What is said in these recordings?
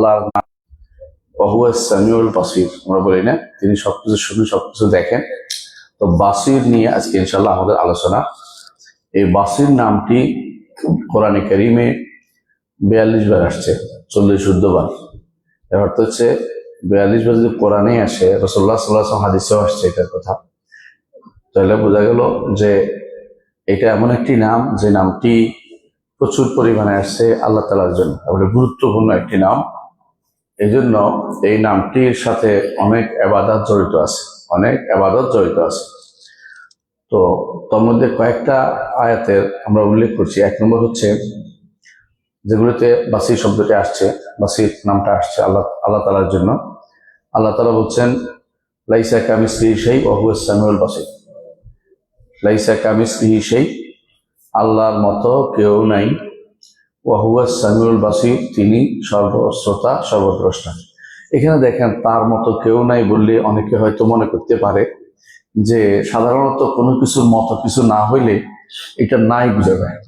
আল্লাহর নাম ওয়াহুয়াস সামিউল বাসির, আমরা বলি না তিনি সবকিছু শুনে সবকিছু দেখেন। তো বাসির নিয়ে আজকে ইনশাআল্লাহ আমাদের আলোচনা। এই বাসির নামটি কোরআনে কারিমে 42 বার আসছে, 40 বার। এর অর্থ হচ্ছে 42 বার যদি কোরআনে আসে, রাসূলুল্লাহ সাল্লাল্লাহু আলাইহি ওয়াসাল্লাম হাদিসেও আসছে এটার কথা, তাহলে বোঝা গেল যে এটা এমন একটি নাম যে নামটি প্রচুর পরিমাণে আসছে আল্লাহ তাআলার জন্য, তাহলে গুরুত্বপূর্ণ একটি নাম। এই জন্য এই নামটির সাথে অনেক ইবাদত জড়িত আছে, অনেক ইবাদত জড়িত আছে। তো তার মধ্যে কয়েকটা আয়াতের আমরা উল্লেখ করছি। এক নম্বর হচ্ছে যেগুলোতে বাসির শব্দটি আসছে, বাসির নামটা আসছে আল্লাহ তাআলার জন্য। আল্লাহ তাআলা বলছেন লাইসা কামিসলিহি শাই ওয়া হুয়াস সামিউল বাসির। লাইসা কামিসলিহি শাই, আল্লাহর মতো কেউ নাই, ওয়া হুয়াস সামিউল বাসির, তিনি সর্বশ্রোতা সর্বদ্রষ্টা। এখানে দেখেন তার মতো কেউ নাই বললে অনেকে হয়তো মনে করতে পারে যে সাধারণত কোনো কিছুর মতো কিছু না হইলে এটা নাই বুঝা যায়।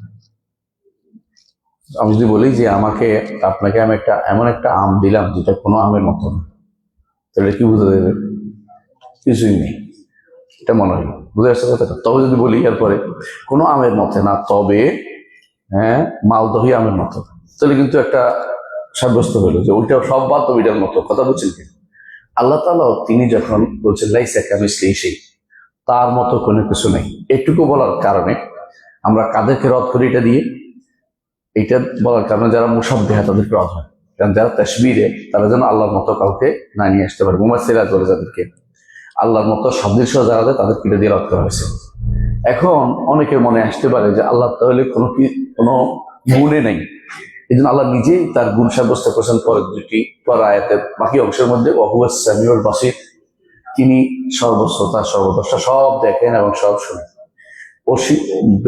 আমি যদি বলি যে আপনাকে আমি এমন একটা আম দিলাম যেটা কোনো আমের মতো না, তাহলে কি বুঝা যাবে? কিছুই নেই, এটা মনে হয় বুঝে আসছে কথা। তবে যদি বলি এরপরে কোনো আমের মতো না, তবে মালদহি আমের মতো, তাহলে কিন্তু একটা সাব্যস্ত হলো যে ওইটা সব বাদ ওইটার মতো। কথা বলছেন কি? আল্লাহ তাআলা তিনি যখন বলছেন লাইসা কামিসলিহি শাই, তার মতো কোনো কিছু নেই, এটুকু বলার কারণে আমরা কাদেরকে রদ করি? এটা দিয়ে, এইটা বলার কারণে যারা মুশাব্বিহা তাদেরকে রদ হয়, কারণ যারা তাশবিহে তারা যেন আল্লাহর মতো কাউকে না নিয়ে আসতে পারে। মুমাসসিলাত বলে যাদেরকে, আল্লাহর মতো সাদৃশ্য যারা দেয় তাদেরকে এটা দিয়ে রদ করা হয়েছে। এখন অনেকের মনে আসতে পারে যে আল্লাহ তাহলে কোনো গুণে নেই, এই জন্য আল্লাহ নিজেই তার গুণ সাব্যস্ত করেছেন পরের আয়াতের বাকি অংশের মধ্যে ওয়া হুয়াস সামিউল বাসির, তিনি সর্বশ্রোতা সর্বদ্রষ্টা, সব দেখেন এবং সব শুনেন।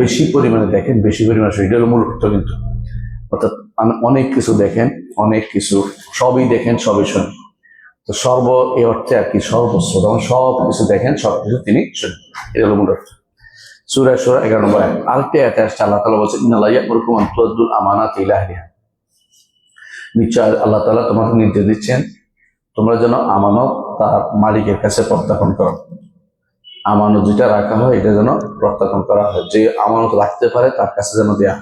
বেশি পরিমাণে দেখেন, বেশি পরিমাণে শুনেন, এটা হলো মূল অর্থ। কিন্তু অর্থাৎ অনেক কিছু দেখেন, অনেক কিছু সবই দেখেন, সবই শুনেন। তো এই অর্থে আর কি সর্বশ্রোতা, সব কিছু দেখেন, সব কিছু তিনি শুনেন, এটা হলো মূল অর্থ। সূরা শুরা 11 নম্বর আয়াত। আরেকটি আয়াতে আসছে আল্লাহ তাআলা বলছেন ইন্নাল্লাহা ইয়া'মুরুকুম আন তু'আদ্দুল আমানাতি ইলা আহলিহা, নিশ্চয় আল্লাহ তাআলা তোমাকে নির্দেশ দিচ্ছেন তোমরা যেন আমানত তার মালিকের কাছে প্রত্যাপন করো। আমানত যেটা রাখা হয় এটা যেন প্রত্যাপন করা হয়, যে আমানত রাখতে পারে তার কাছে যেন দেয়া।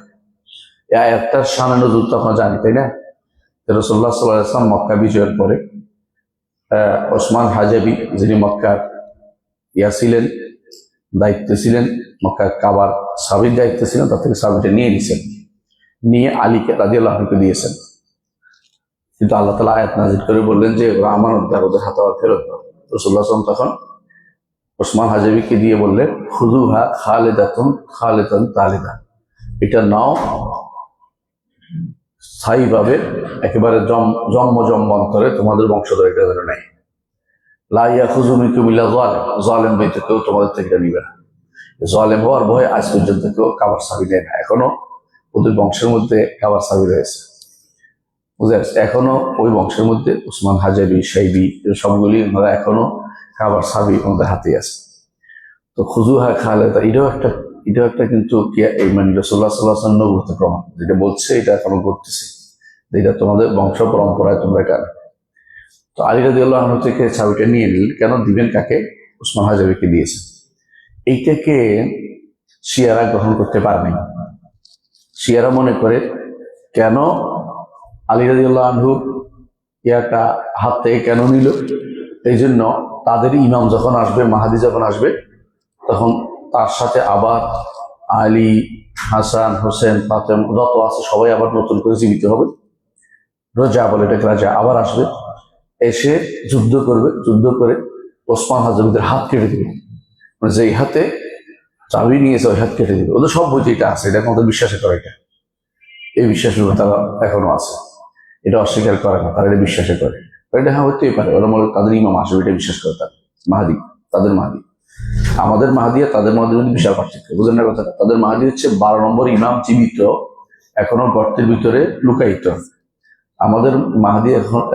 এই আয়াতটার শানে নজুল তো আপনারা জানেন, তাই না? রাসূলুল্লাহ সাল্লাল্লাহু আলাইহি ওয়াসাল্লাম মক্কা বিজয়ের পরে ওসমান হাজাবি, যিনি মক্কার ছিলেন, দায়িত্বে ছিলেন, মক্কার কাবার সাবির দায়িত্বে ছিলেন, তার থেকে সাবিটা নিয়ে নিয়েছেন, নিয়ে আলীকে রাদিয়াল্লাহু আনহুকে দিয়েছেন। কিন্তু আল্লাহ তাআলা আয়াত নাযিল করে বললেন যে ওরা আমানতদার, ওদের হাতে ফেরত দাও। রাসূলুল্লাহ সাল্লাল্লাহু আলাইহি ওয়াসাল্লাম তখন ওসমান হাজাবিকে দিয়ে বললেন খুযুহা খালিদান তালিদা, এটা নাও স্থায়ীভাবে, একেবারে জন্মন্তরে তোমাদের বংশধর এটা যেন নেয়। লা ইয়াখুযু মিনকুম ইল্লা যালিম, জালেম ব্যতীত কেউ তোমাদের থেকে এটা নিবে না। জালেম হওয়ার ভয়ে আজ পর্যন্ত কেউ কাবার চাবি দেয় না, এখনো ওদের বংশের মধ্যে কাবার চাবি রয়েছে, বুঝে আসছে? এখনো ওই বংশের মধ্যে ওসমান হাজাবি, সাইবি, সবগুলি ওনারা এখনো কাবার চাবি ওনাদের হাতে আছে। তো খুযুহা খালিদা, এটাও একটা কিন্তু এই মানে রাসূলুল্লাহ সাল্লাল্লাহু আলাইহি ওয়াসাল্লাম নবুয়তের প্রমাণ, যেটা বলছে এটা এখনো ঘটতেছে, যেটা তোমাদের বংশ পরম্পরায় তোমরা এটা। তো আলী রাদিয়াল্লাহু আনহু থেকে চাবিটা নিয়ে নিলেন, কেন দিবেন? কাকে? ওসমান হাজাবিকে দিয়েছে। এইটাকে শিয়ারা গ্রহণ করতে পারেনি। শিয়ারা মনে করে কেন আলী রাদিয়াল্লাহু আনহু ইয়াটা হাত থেকে কেন নিল? এই জন্য তাদের ইমাম যখন আসবে, মাহাদি যখন আসবে, তখন তার সাথে আবার আলী, হাসান, হোসেন, ফাতেমা যত আছে সবাই আবার নতুন করে জীবিত হবে। রাজা বলে এটাকে, রাজা আবার আসবে, এসে যুদ্ধ করবে, যুদ্ধ করে ওসমান হাজাবিদের হাত কেটে দিবে, মানে যেই হাতে চাবি নিয়েছে ওই হাত কেটে দিবে। ওদের সব বইতে এটা আছে, এটা আমাদের বিশ্বাসে করে, এটা এই বিশ্বাসের তারা এখনো আছে, এটা অস্বীকার করে না, তারা এটা বিশ্বাসে করে। এটা হ্যাঁ হতেই পারে, ওরা মনে তাদের ইমাম আসবে এটা বিশ্বাস করে, তার মাহাদি, তাদের মাহাদি। আমাদের মাহাদি আর তাদের মাহাদির মধ্যে বিশাল পার্থক্য, বুঝলেন না কথাটা? তাদের মাহাদি হচ্ছে 12 নম্বর ইমাম, জীবিত, এখনো গর্তের ভিতরে লুকায়িত। আমাদের মাহাদি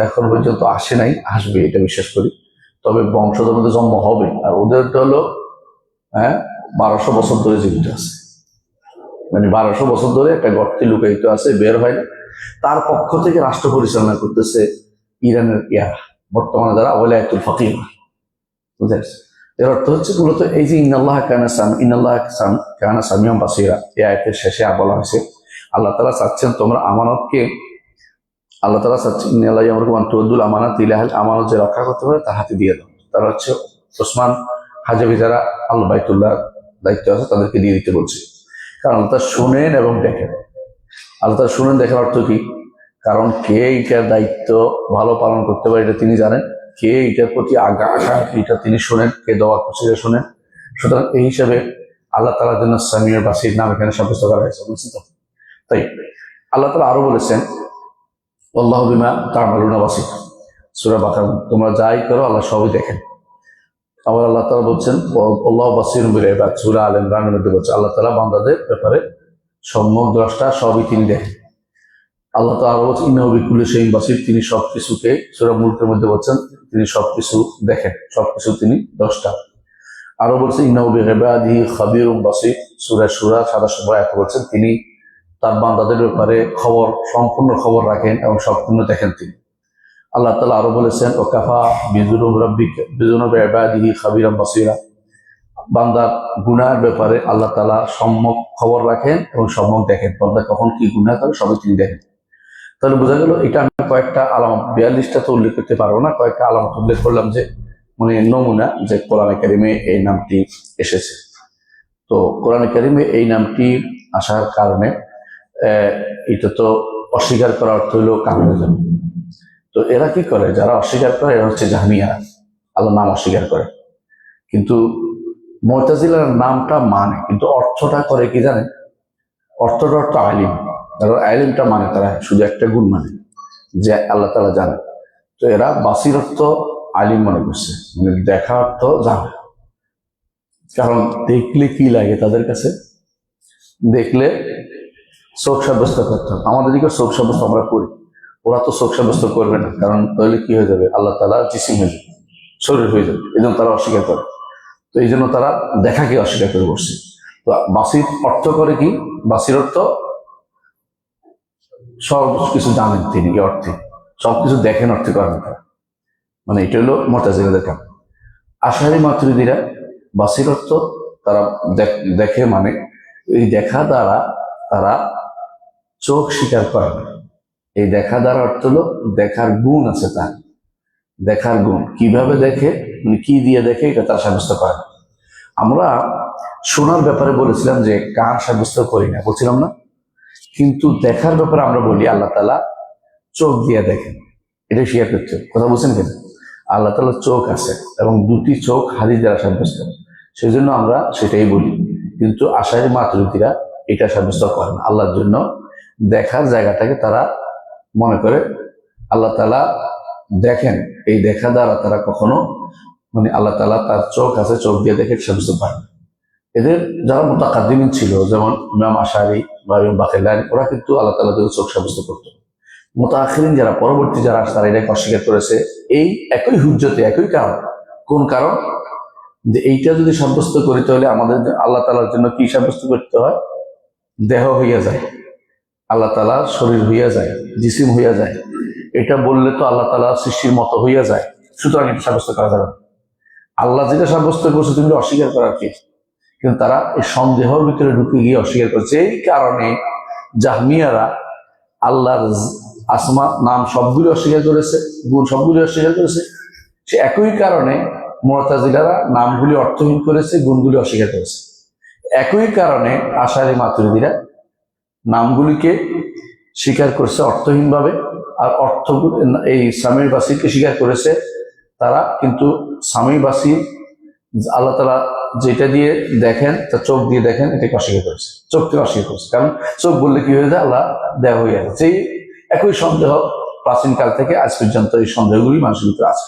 এখন পর্যন্ত আসে নাই, আসবে এটা বিশ্বাস করি, তবে বংশধর মধ্যে জন্ম হবে। আর ওদেরটা হলো 1200 বছর ধরে জীবিত আছে, মানে 1200 বছর ধরে একটা গর্তে লুকায়িত আছে, বের হয় না। তার পক্ষ থেকে রাষ্ট্র পরিচালনা করতেছে ইরানের বর্তমানে যারা ওয়ালায়াতুল ফকিহ, বুঝতে পারছি। এর অর্থ হচ্ছে মূলত এই যে ইন্নাল্লাহ কানা সামিয়াম বাসীরা, এই আয়াতের শেষে বলা হয়েছে আল্লাহ তাআলা চাচ্ছেন তোমরা আমানতকে, আল্লাহ তাআলা চাচ্ছেন ইন্নাল্লাহা ইয়ামুরুকুম আন তুআদ্দুল আমানাতি ইলা আহলিহা, আমানত যে রক্ষা করতে পারে তার হাতে দিয়ে দাও। তারা হচ্ছে ওসমান হাজাবি যারা আল বাইতুল্লাহ দায়িত্ব আছে তাদেরকে দিয়ে দিতে বলছে। কারণ আল্লাহ তাআলা শুনেন এবং দেখেন। আল্লাহ তাআলা শুনেন দেখার অর্থ কি? কারণ কে এটার দায়িত্ব ভালো পালন করতে পারে এটা তিনি জানেন, কে এটার প্রতি আকাঙ্ক্ষা এটা তিনি শোনেন, কে দোয়া করছে এটা শোনেন। সুতরাং এই হিসাবে আল্লাহ তাআলার জন্য সামিউর বাসীর নাম এখানে সাব্যস্ত করা হয়েছে, বুঝছেন তো? তাই আল্লাহ তাআলা আরো বলেছেন আল্লাহু বিমা তা'মালুনা বাসীর, সূরা বাকারা, তোমরা যাই করো আল্লাহ সবই দেখেন। আবার আল্লাহ তাআলা বলছেন আল্লাহু বাসীরুম বিল ইবাদ, সূরা আল ইমরানের মধ্যে বলছে আল্লাহ তাআলা বান্দাদের ব্যাপারে সম্যক দ্রষ্টা, সবই তিনি দেখেন। আল্লাহ তাআলা আরো বলছেন ইন্নাহু বিকুল্লি শাইইন বাসীর, তিনি সবকিছুকে, সূরা মুলকের মধ্যে বলছেন তিনি সবকিছু দেখেন, সবকিছু তিনি দ্রষ্টা। আরো বলছে ইন্নাহু বিইবাদিহি খাবীরুম বাসীর, সূরা শুরা 27 আয়াতে বলছেন তিনি তার বান্দাদের ব্যাপারে খবর, সম্পূর্ণ খবর রাখেন এবং সম্পূর্ণ দেখেন তিনি। আল্লাহ তাআলা আরো বলেছেন ওয়াকাফা বিযুনুবি ইবাদিহি খাবীরাম বাসীরা, বান্দার গুনাহের ব্যাপারে আল্লাহ তাআলা সম্যক খবর রাখেন এবং সম্যক দেখেন, বান্দা কখন কি গুনাহ করে সবই তিনি দেখেন। তাহলে বোঝা গেল এটা আমি কয়েকটা আলামত, 42টা তো উল্লেখ করতে পারবো না, কয়েকটা আলামত উল্লেখ করলাম যে মানে নমুনা যে কোরআনে কারিমে এই নামটি এসেছে। তো কোরআনে কারিমে এই নামটি আসার কারণে এটা তো অস্বীকার করার অর্থ হলো কাফেরদের। তো এরা কি করে, যারা অস্বীকার করে এরা হচ্ছে জাহমিয়ারা, আল্লাহ নাম অস্বীকার করে। কিন্তু মুতাজিলার নামটা মানে, কিন্তু অর্থটা করে কি জানেন? অর্থটা অর্থ আলিম, তারা আলিমটা মানে তারা শুধু একটা গুণ মানে যে আল্লাহ তাআলা জানে। তো এরা বাসির অর্থ আলিম মনে করছে, মানে দেখা অর্থ জানে। কারণ দেখলে কি লাগে তাদের কাছে? দেখলে চোখ সাব্যস্ত করতে হবে। আমাদের দিকে চোখ সাব্যস্ত আমরা করি, ওরা তো চোখ সাব্যস্ত করবে না, কারণ তাহলে কি হয়ে যাবে? আল্লাহ তাআলা জিসিম হয়ে যাবে, শরীর হয়ে যাবে, এই জন্য তারা অস্বীকার করে। তো এই জন্য তারা দেখাকে অস্বীকার করে বসছে। তো বাসির অর্থ করে কি? বাসির অর্থ সব কিছু জানেন তিনি, এই অর্থে সবকিছু দেখেন অর্থে করেন তারা, মানে এটা হলো মুতাজিলাদের কাম। আশারি মাতুরিদিরা বাসির অর্থ তারা দেখে, মানে এই দেখা দ্বারা তারা চোখ স্বীকার করে না। এই দেখা দ্বারা অর্থ হলো দেখার গুণ আছে তার, দেখার গুণ কিভাবে দেখে, মানে কি দিয়ে দেখে এটা তার সাব্যস্ত করে না। আমরা শোনার ব্যাপারে বলেছিলাম যে কান সাব্যস্ত করি না, বলছিলাম না? কিন্তু দেখার ব্যাপারে আমরা বলি আল্লাহ তাআলা চোখ দিয়ে দেখেন, এটা স্বীকার করতে। কথা বলছেন কেন? আল্লাহ তাআলার চোখ আছে এবং দুটি চোখ হাদিস দ্বারা সাব্যস্ত, সেই জন্য আমরা সেটাই বলি। কিন্তু আশারি মাতুরিদিরা এটা সাব্যস্ত করে না। আল্লাহর জন্য দেখার জায়গাটাকে তারা মনে করে আল্লাহ তাআলা দেখেন, এই দেখা দ্বারা তারা কখনো মানে আল্লাহ তাআলা তার চোখ আছে, চোখ দিয়ে দেখে সাব্যস্ত পারে না। এদের যারা মুতাকাদ্দিমিন ছিল, যেমন ইমাম আশারি বা ইমাম বাকিলানি, ওরা কিন্তু আল্লাহ তাআলা চোখ সাব্যস্ত করতো। মুতাআখিরিন যারা পরবর্তী যারা আসে তারা এটাকে অস্বীকার করেছে এই একই হুজ্জতে, একই কারণ। কোন কারণ? যে এইটা যদি সাব্যস্ত করি তাহলে আমাদের আল্লাহ তাআলার জন্য কি সাব্যস্ত করতে হয়? দেহ হইয়া যায়, আল্লাহ তাআলা শরীর হইয়া যায়, জিসিম হইয়া যায়। এটা বললে তো আল্লাহ তাআলা সৃষ্টির মতো হইয়া যায়, সুতরাং এটা সাব্যস্ত করা যাবে না। আল্লাহ যেটা সাব্যস্ত করছে তুমি অস্বীকার করার কি? কিন্তু তারা এই সন্দেহের ভিতরে ঢুকে গিয়ে অস্বীকার করছে। এই কারণে জাহমিয়ারা আল্লাহর আসমা নাম সবগুলি অস্বীকার করেছে, গুণ সবগুলি অস্বীকার করেছে। সে একই কারণে মুতাজিলারা নামগুলি অর্থহীন করেছে, গুণগুলি অস্বীকার করেছে। একই কারণে আশারি মাতুরিদিরা নামগুলিকে স্বীকার করছে অর্থহীনভাবে, আর অর্থগুলি এই সামির বাসীকে স্বীকার করেছে তারা। কিন্তু সামির বাসী আল্লাহ তাআলা যেটা দিয়ে দেখেন, তা চোখ দিয়ে দেখেন, এটাকে অস্বীকার করেছে, চোখ থেকে অস্বীকার করেছে। কারণ চোখ বললে কি হয়ে যায়? আল্লাহ দেহ হয়ে যাচ্ছে। এই একই সন্দেহ প্রাচীন কাল থেকে আজ পর্যন্ত এই সন্দেহগুলি মানুষের ভিতরে আছে।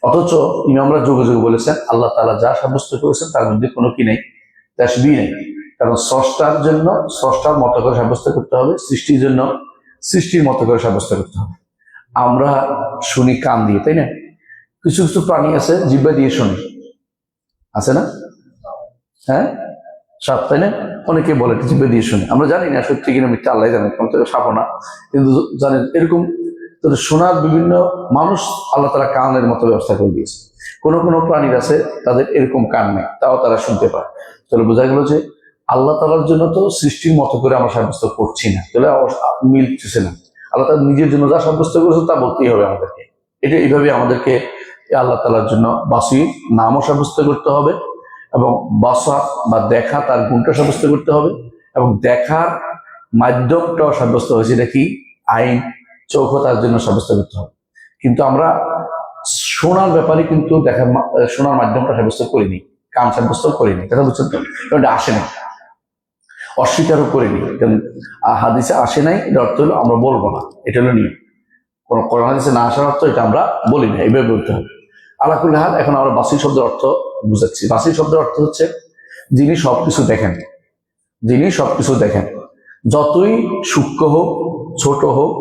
অথচ ইমামরা যুগে যুগে বলেছেন আল্লাহ তাআলা যা সাব্যস্ত করেছেন তার মধ্যে কোনো কি নেই, তাশবিহ নেই। কারণ স্রষ্টার জন্য স্রষ্টার মতো করে সাব্যস্ত করতে হবে, সৃষ্টির জন্য সৃষ্টির মতো করে সাব্যস্ত করতে হবে। আমরা শুনি কান দিয়ে, তাই না? কিছু কিছু প্রাণী আছে জিহ্বা দিয়ে শুনি, আছে না? হ্যাঁ, সাপ, তাই না? অনেকে বলে চিপে দিয়ে শুনে, আমরা জানি না সত্যি কিনা মিথ্যা, আল্লাহ জানেন, কারণ তো সাপও না, কিন্তু জানেন এরকম শোনার বিভিন্ন মানুষ আল্লাহ তারা কানের মতো ব্যবস্থা করে দিয়েছে। কোনো কোনো প্রাণীর আছে তাদের এরকম কান নেই, তাও তারা শুনতে পায়। তাহলে বোঝা গেল যে আল্লাহ তালার জন্য তো সৃষ্টির মতো করে আমরা সাব্যস্ত করছি না, তাহলে মিলতেছে না। আল্লাহ তালা নিজের জন্য যা সাব্যস্ত করেছে তা বলতেই হবে আমাদেরকে। এটা এইভাবে আমাদেরকে আল্লাহ তালার জন্য বাসির নামও সাব্যস্ত করতে হবে, এবং বাসা বা দেখা তার গুণটা সাব্যস্ত করতে হবে, এবং দেখার মাধ্যমটাও সাব্যস্ত হয়েছে, এটা কি আইন চৌখ তার জন্য সাব্যস্ত করতে হবে। কিন্তু আমরা শোনার ব্যাপারে কিন্তু শোনার মাধ্যমটা সাব্যস্ত করিনি, কান সাব্যস্ত করিনি, কথা বুঝছেন তো? এটা আসে নাই, অস্বীকারও করিনি, কারণ হাদিসে আসে নাই এটা অর্থ হলো আমরা বলবো না, এটা হলো নিয়ম। কোরআন হাদিসে না আসার অর্থ এটা আমরা বলি না, এইভাবে বলতে হবে। আলাকুল হাল, এখন আমরা বাসির শব্দের অর্থ বুঝাচ্ছি। বাসির শব্দের অর্থ হচ্ছে যিনি সবকিছু দেখেন, যিনি সবকিছু দেখেন, যতই সূক্ষ্ম হোক, ছোট হোক,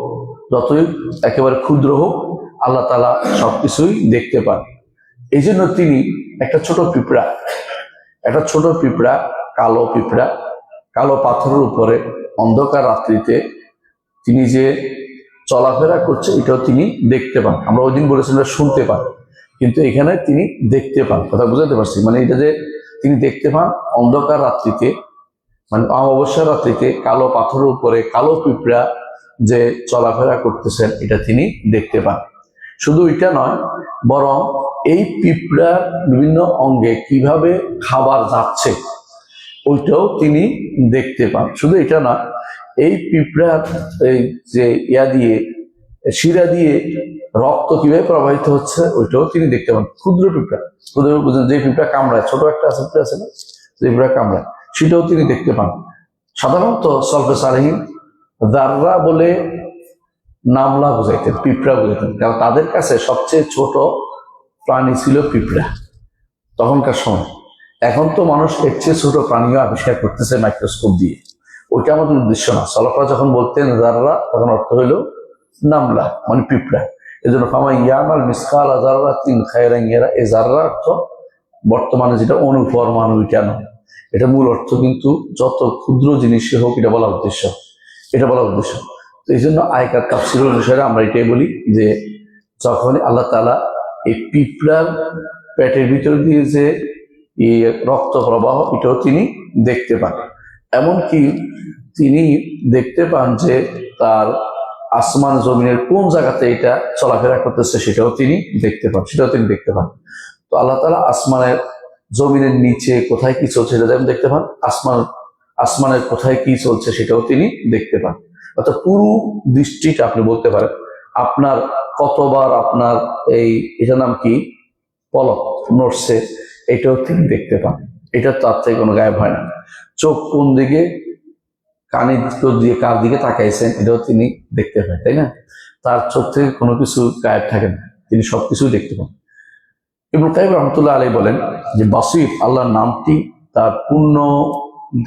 যতই একেবারে ক্ষুদ্র হোক, আল্লাহ তাআলা সবকিছুই দেখতে পান। এই জন্য তিনি একটা ছোট পিঁপড়া, কালো পিঁপড়া, কালো পাথরের উপরে অন্ধকার রাত্রিতে তিনি যে চলাফেরা করছে এটাও তিনি দেখতে পান। আমরা ওই দিন বলেছিলাম শুনতে পান, কিন্তু এখানে তিনি দেখতে পান। কথা বুঝাতে পারছি? মানে এটা যে তিনি দেখতে পান অন্ধকার রাত্রিতে, মানে অমাবস্যার রাত্রিতে কালো পাথরের উপরে কালো পিঁপড়া যে চলাফেরা করতেছেন এটা তিনি দেখতে পান। শুধু এটা নয়, বরং এই পিঁপড়ার বিভিন্ন অঙ্গে কিভাবে খাবার যাচ্ছে ওইটাও তিনি দেখতে পান। শুধু এটা না, এই পিঁপড়ার এই যে শিরা দিয়ে রক্ত কিভাবে প্রবাহিত হচ্ছে ওইটাও তিনি দেখতে পান। ক্ষুদ্র বুঝেন, যে পিঁপড়া কামড়ায়, ছোট একটা আছে না, যে পিঁপড়া কামড়ায়, সেটাও তিনি দেখতে পান। সাধারণত সলফে সালেহীন দাররা বলে নামলা বুঝাইতেন, পিঁপড়া বুঝাইতেন, কারণ তাদের কাছে সবচেয়ে ছোট প্রাণী ছিল পিঁপড়া তখনকার সময়। এখন তো মানুষ এর চেয়ে ছোট প্রাণীও আবিষ্কার করতেছে মাইক্রোস্কোপ দিয়ে, ওইটা আমাদের উদ্দেশ্য না। সলফরা যখন বলতেন দাররা, তখন অর্থ হইল নামলা, মানে পিঁপড়া। এই জন্য ফামা ইয়ামাল মিসকাল জাররা তিন খায়রান ইয়ারা, এই জাররা অর্থ বর্তমানে যেটা অনুপরমাণু, এটা নয়, এটা মূল অর্থ কিন্তু যত ক্ষুদ্র জিনিসই হোক, এটা বলা উদ্দেশ্য। তো এই জন্য আয়কার তাফসীর অনুসারে আমরা এটাই বলি যে যখন আল্লাহ তাআলা এই পিঁপড়ার পেটের ভিতর দিয়ে যে রক্ত প্রবাহ এটাও তিনি দেখতে পান। এমনকি তিনি দেখতে পান যে তার আসমান জমিনের কোন জায়গাতে এটা চলাফেরা করতেছে সেটাও তিনি দেখতে পান। তো আল্লাহ তাআলা আসমানের জমিনের নিচে কোথায় কি চলছে সেটা যেমন দেখতে পান, আসমানের কোথায় কি চলছে সেটাও তিনি দেখতে পান। অর্থাৎ পুরো দৃষ্টিটা আপনি বলতে পারেন, আপনার কতবার আপনার এটার নাম কি পলক নড়ছে এটাও তিনি দেখতে পান। এটা তার থেকে কোনো গায়েব হয় না। চোখ কোন দিকে, কার দিকে তাকাইছেন এটাও তিনি দেখতে পান, তাই না? তার চোখ থেকে কোনো কিছু গায়েব থাকে না, তিনি সবকিছু দেখতে পান। ইবনে কাইয়িম রাহমাতুল্লাহ আলাইহি বলেন যে বাসীর আল্লাহর নামটি তার পূর্ণ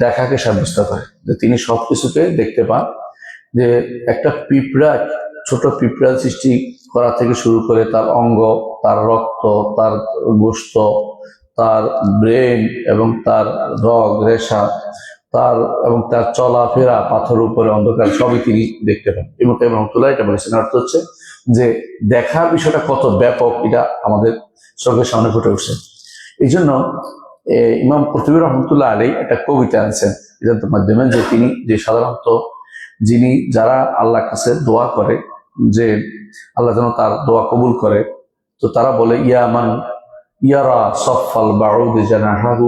দেখাকে সাব্যস্ত করে, যে তিনি সবকিছুকে দেখতে পান। যে একটা পিঁপড়া, ছোট পিঁপড়া সৃষ্টি করা থেকে শুরু করে তার অঙ্গ, তার রক্ত, তার গোশত, তার ব্রেন এবং তার রগ রেশা, এবং তার চলাফেরা পাথর উপরে অন্ধকার, সবই তিনি দেখতে পান। ইবনে কাইয়িম রাহমাতুল্লাহ এটা বলেছেন। অর্থ হচ্ছে যে দেখার বিষয়টা কত ব্যাপক এটা আমাদের চোখের সামনে ফুটে উঠছে। এই জন্য ইমাম কুরতুবী রাহমাতুল্লাহ আলাইহি একটা কবিতা আনছেন এটার মাধ্যমে, যে তিনি যে সাধারণত যারা আল্লাহর কাছে দোয়া করে যে আল্লাহ যেন তার দোয়া কবুল করে, তো তারা বলে ইয়ামান ইয়ারা সফাল বাউদ জানাহু,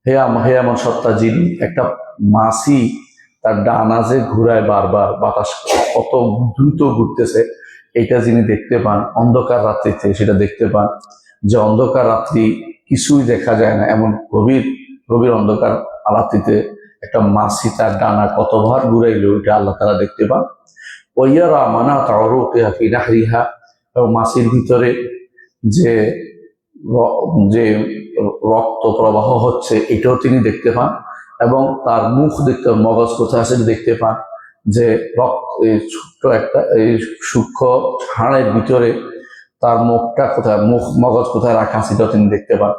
হে এমন সত্তা যিনি একটা মাছি তার ডানা যে ঘুরায় বারবার, বাতাস কত দ্রুত ঘুরতেছে এটা যিনি দেখতে পান অন্ধকার রাত্রিতে, সেটা দেখতে পান। যে অন্ধকার রাত্রি কিছুই দেখা যায় না, এমন গভীর অন্ধকার রাত্রিতে একটা মাছি তার ডানা কতবার ঘুরাইলো ওইটা আল্লাহ তাআলা দেখতে পান। ওয়াইয়ারা মানা তাউরুকিহা ফি নাহরিহা, এবং মাছির ভিতরে যে রক্ত প্রবাহ হচ্ছে এটাও তিনি দেখতে পান। এবং তার মুখ দেখতে, মগজ কোথায় আছে দেখতে পান। যে ছোট্ট একটা সূক্ষ্ম হাড়ের ভিতরে তার মুখটা কোথায়, মগজ কোথায় রাখা সেটাও তিনি দেখতে পান।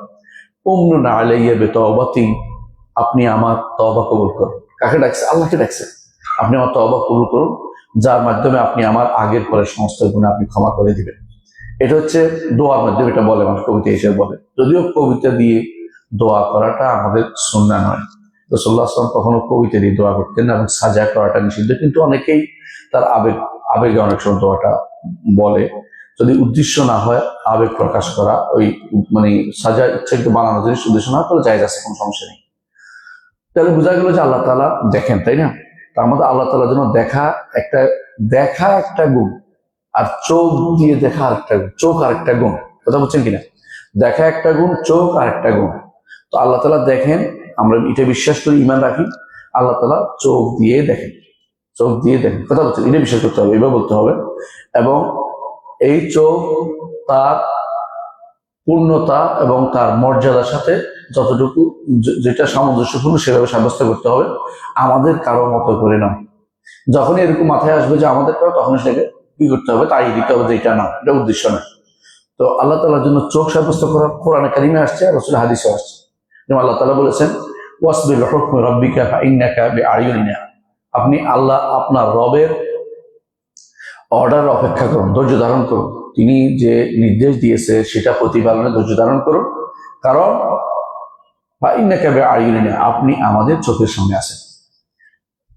উমনুন আলাইয়া বিতাওবাতিন আপনি আমার তওবা কবুল করুন। কাকে ডাকছে? আল্লাহকে ডাকছে। আপনি আমার তওবা কবুল করুন, যার মাধ্যমে আপনি আমার আগের পরের সমস্ত গুনাহ আপনি ক্ষমা করে দিবেন। এটা হচ্ছে দোয়ার মাধ্যমে, এটা বলে মানুষ, কবিতা হিসেবে বলে। যদিও কবিতা দিয়ে দোয়া করাটা আমাদের সুন্নাহ নয়। রাসূলুল্লাহ সাল্লাল্লাহু আলাইহি ওয়াসাল্লাম কখনো কবিতা দিয়ে দোয়া করতেন না, এবং সাজা করাটা নিষিদ্ধ। কিন্তু অনেকেই তার আবেগে অনেক সময় দোয়াটা বলে। যদি উদ্দেশ্য না হয় আবেগ প্রকাশ করা, ওই মানে সাজা ইচ্ছাকৃত বানানো জিনিস উদ্দেশ্য না হয়, তাহলে জায়েজ আছে, কোনো সমস্যা নেই। তাহলে বোঝা গেল যে আল্লাহ তাআলা দেখেন, তাই না? তো আমাদের আল্লাহ তাআলার জন্য দেখা একটা গুণ, আর চোখ দিয়ে দেখা আরেকটা গুণ, চোখ আরেকটা গুণ। কথা বলছেন কিনা? দেখা একটা গুণ, চোখ আরেকটা গুণ। তো আল্লাহ তাআলা দেখেন, আমরা এটা বিশ্বাস করি, ঈমান রাখি, আল্লাহ তাআলা চোখ দিয়ে দেখেন, চোখ দিয়ে দেখেন। কথা বলছেন, এটা বিশ্বাস করতে হবে, এবার বলতে হবে। এবং এই চোখ তার পূর্ণতা এবং তার মর্যাদার সাথে যতটুকু যেটা সামঞ্জস্যপূর্ণ সেভাবে সাব্যস্ত করতে হবে, আমাদের কারো মতো করে নয়। যখনই এরকম মাথায় আসবে যে আমাদের কারো, তখন সেটাকে কি করতে হবে, তাই দিতে হবে যে এটা না, এটা উদ্দেশ্য না। তো আল্লাহ তাআলার জন্য চোখ সাব্যস্ত করা কোরআনে কারিমে আসছে, রাসূল হাদিসে আসছে। যেমন আল্লাহ তাআলা বলেছেন, ওয়াসবির হুকমি রাব্বিকা ফাইন্নাকা বিআয়ুনিনা, আপনি আল্লাহ আপনার রবের অর্ডার অপেক্ষা করুন, ধৈর্য ধারণ করুন। তিনি যে নির্দেশ দিয়েছে সেটা প্রতিপালনে ধৈর্য ধারণ করুন, কারণ ফাইন্নাকা বিআয়ুনিনা, আপনি আমাদের চোখের সামনে আছেন।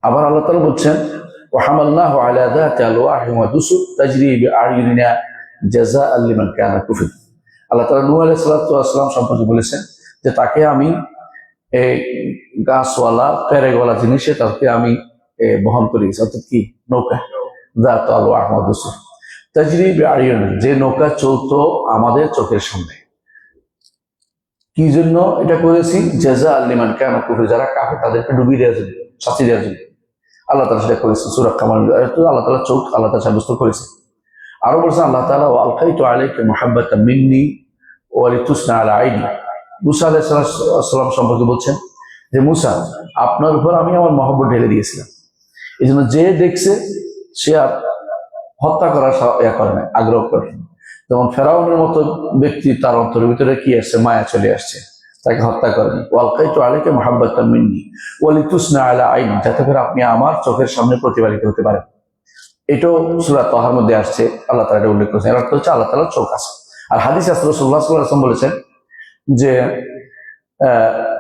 আবার আল্লাহ তাআলা বলছেন, ওয়া হামালনাহু আলা যাতি আলওয়াহি ওয়া দুসুর তাজরি বিআয়ুনিনা জাযাআন লিমান কানা কুফর। আল্লাহ তাআলা নূহ আলাইহিস সালাতু ওয়াস সালাম সম্পর্কে বলেছেন যে তাকে আমি এই গাছওয়ালা পেরেকওয়ালা জিনিসে তাকে আমি বহন করিয়েছি, অর্থাৎ কি, নৌকা, যাতু আলওয়াহি ওয়া দুসুর তাজরি বিআয়ুনিনা, যে নৌকা চলতো আমাদের চোখের সামনে। কি জন্য এটা করেছি? জাযাআন লিমান কানা কুফর, যারা কাফের তাদেরকে ডুবিয়ে দেওয়ার জন্য, শাস্তি দেওয়ার জন্য আল্লাহ তাআলা সেটা করেছে। সূরা কামার আল্লাহ তাআলা চোখ আল্লাহ তাআলা সাব্যস্ত করেছে। আরো বলছেন আল্লাহ তাআলা, ওয়া আলকাইতু আলাইকা মুহাব্বাতাম মিন্নি ওয়া লিতুসনা আলা আইনি। মূসা আলাইহিস সালাম সম্পর্কে বলছেন যে, মূসা, আপনার উপর আমি আমার মহব্বত ঢেলে দিয়েছিলাম, এই জন্য যে দেখছে সে আর হত্যা করার করে না, আগ্রহ করে না। যেমন ফেরাউনের মতো ব্যক্তি, তার অন্তরের ভিতরে কি আসছে, মায়া চলে আসছে, তাকে হত্যা করেনি। ওয়ালকাইতু আলাইকা মুহাব্বাতাম মিন্নি ওয়া লিতুসনা আলা আইনি, যাতে করে আপনি আমার চোখের সামনে প্রতিপালিত হতে পারেন। এটাও সূরা তাহার মধ্যে আসছে, আল্লাহ তাআলা এটা উল্লেখ করেছেন। এর অর্থ হচ্ছে আল্লাহ তাআলার চোখ আছে। আর হাদিসে রাসূলুল্লাহ সাল্লাল্লাহু আলাইহি ওয়াসাল্লাম বলেছেন যে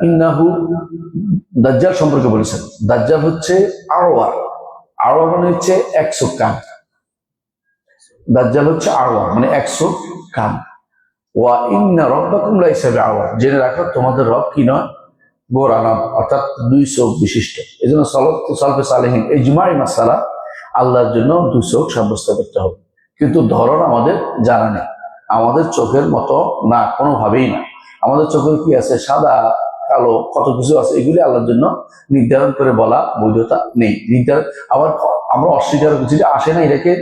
ইন্নাহু, দাজ্জাল সম্পর্কে বলেছেন, দাজ্জাল হচ্ছে আওয়ার। আওয়ার মানে হচ্ছে 100 কান। দাজ্জাল হচ্ছে আওয়ার মানে 100 কান। ওয়া ইন্না রাব্বাকুম লাইসা বিআওয়ার, জেনে রাখো তোমাদের রব কি নয়, গোরা নয়, অর্থাৎ 2 চোখ বিশিষ্ট। এই জন্য সালফে সালেহিন ইজমাই মাসালা, আল্লাহর জন্য 2 চোখ সাব্যস্ত করতে হবে। কিন্তু ধরন আমাদের জানা নেই, আমাদের চোখের মতো না, কোনোভাবেই না। আমাদের চোখের কি আছে, সাদা কালো কত কিছু আছে, এগুলি আল্লাহর জন্য নির্ধারণ করে বলা বৈধতা নেই। আবার আমরা অস্বীকার করছি যে আসে না, এটাকে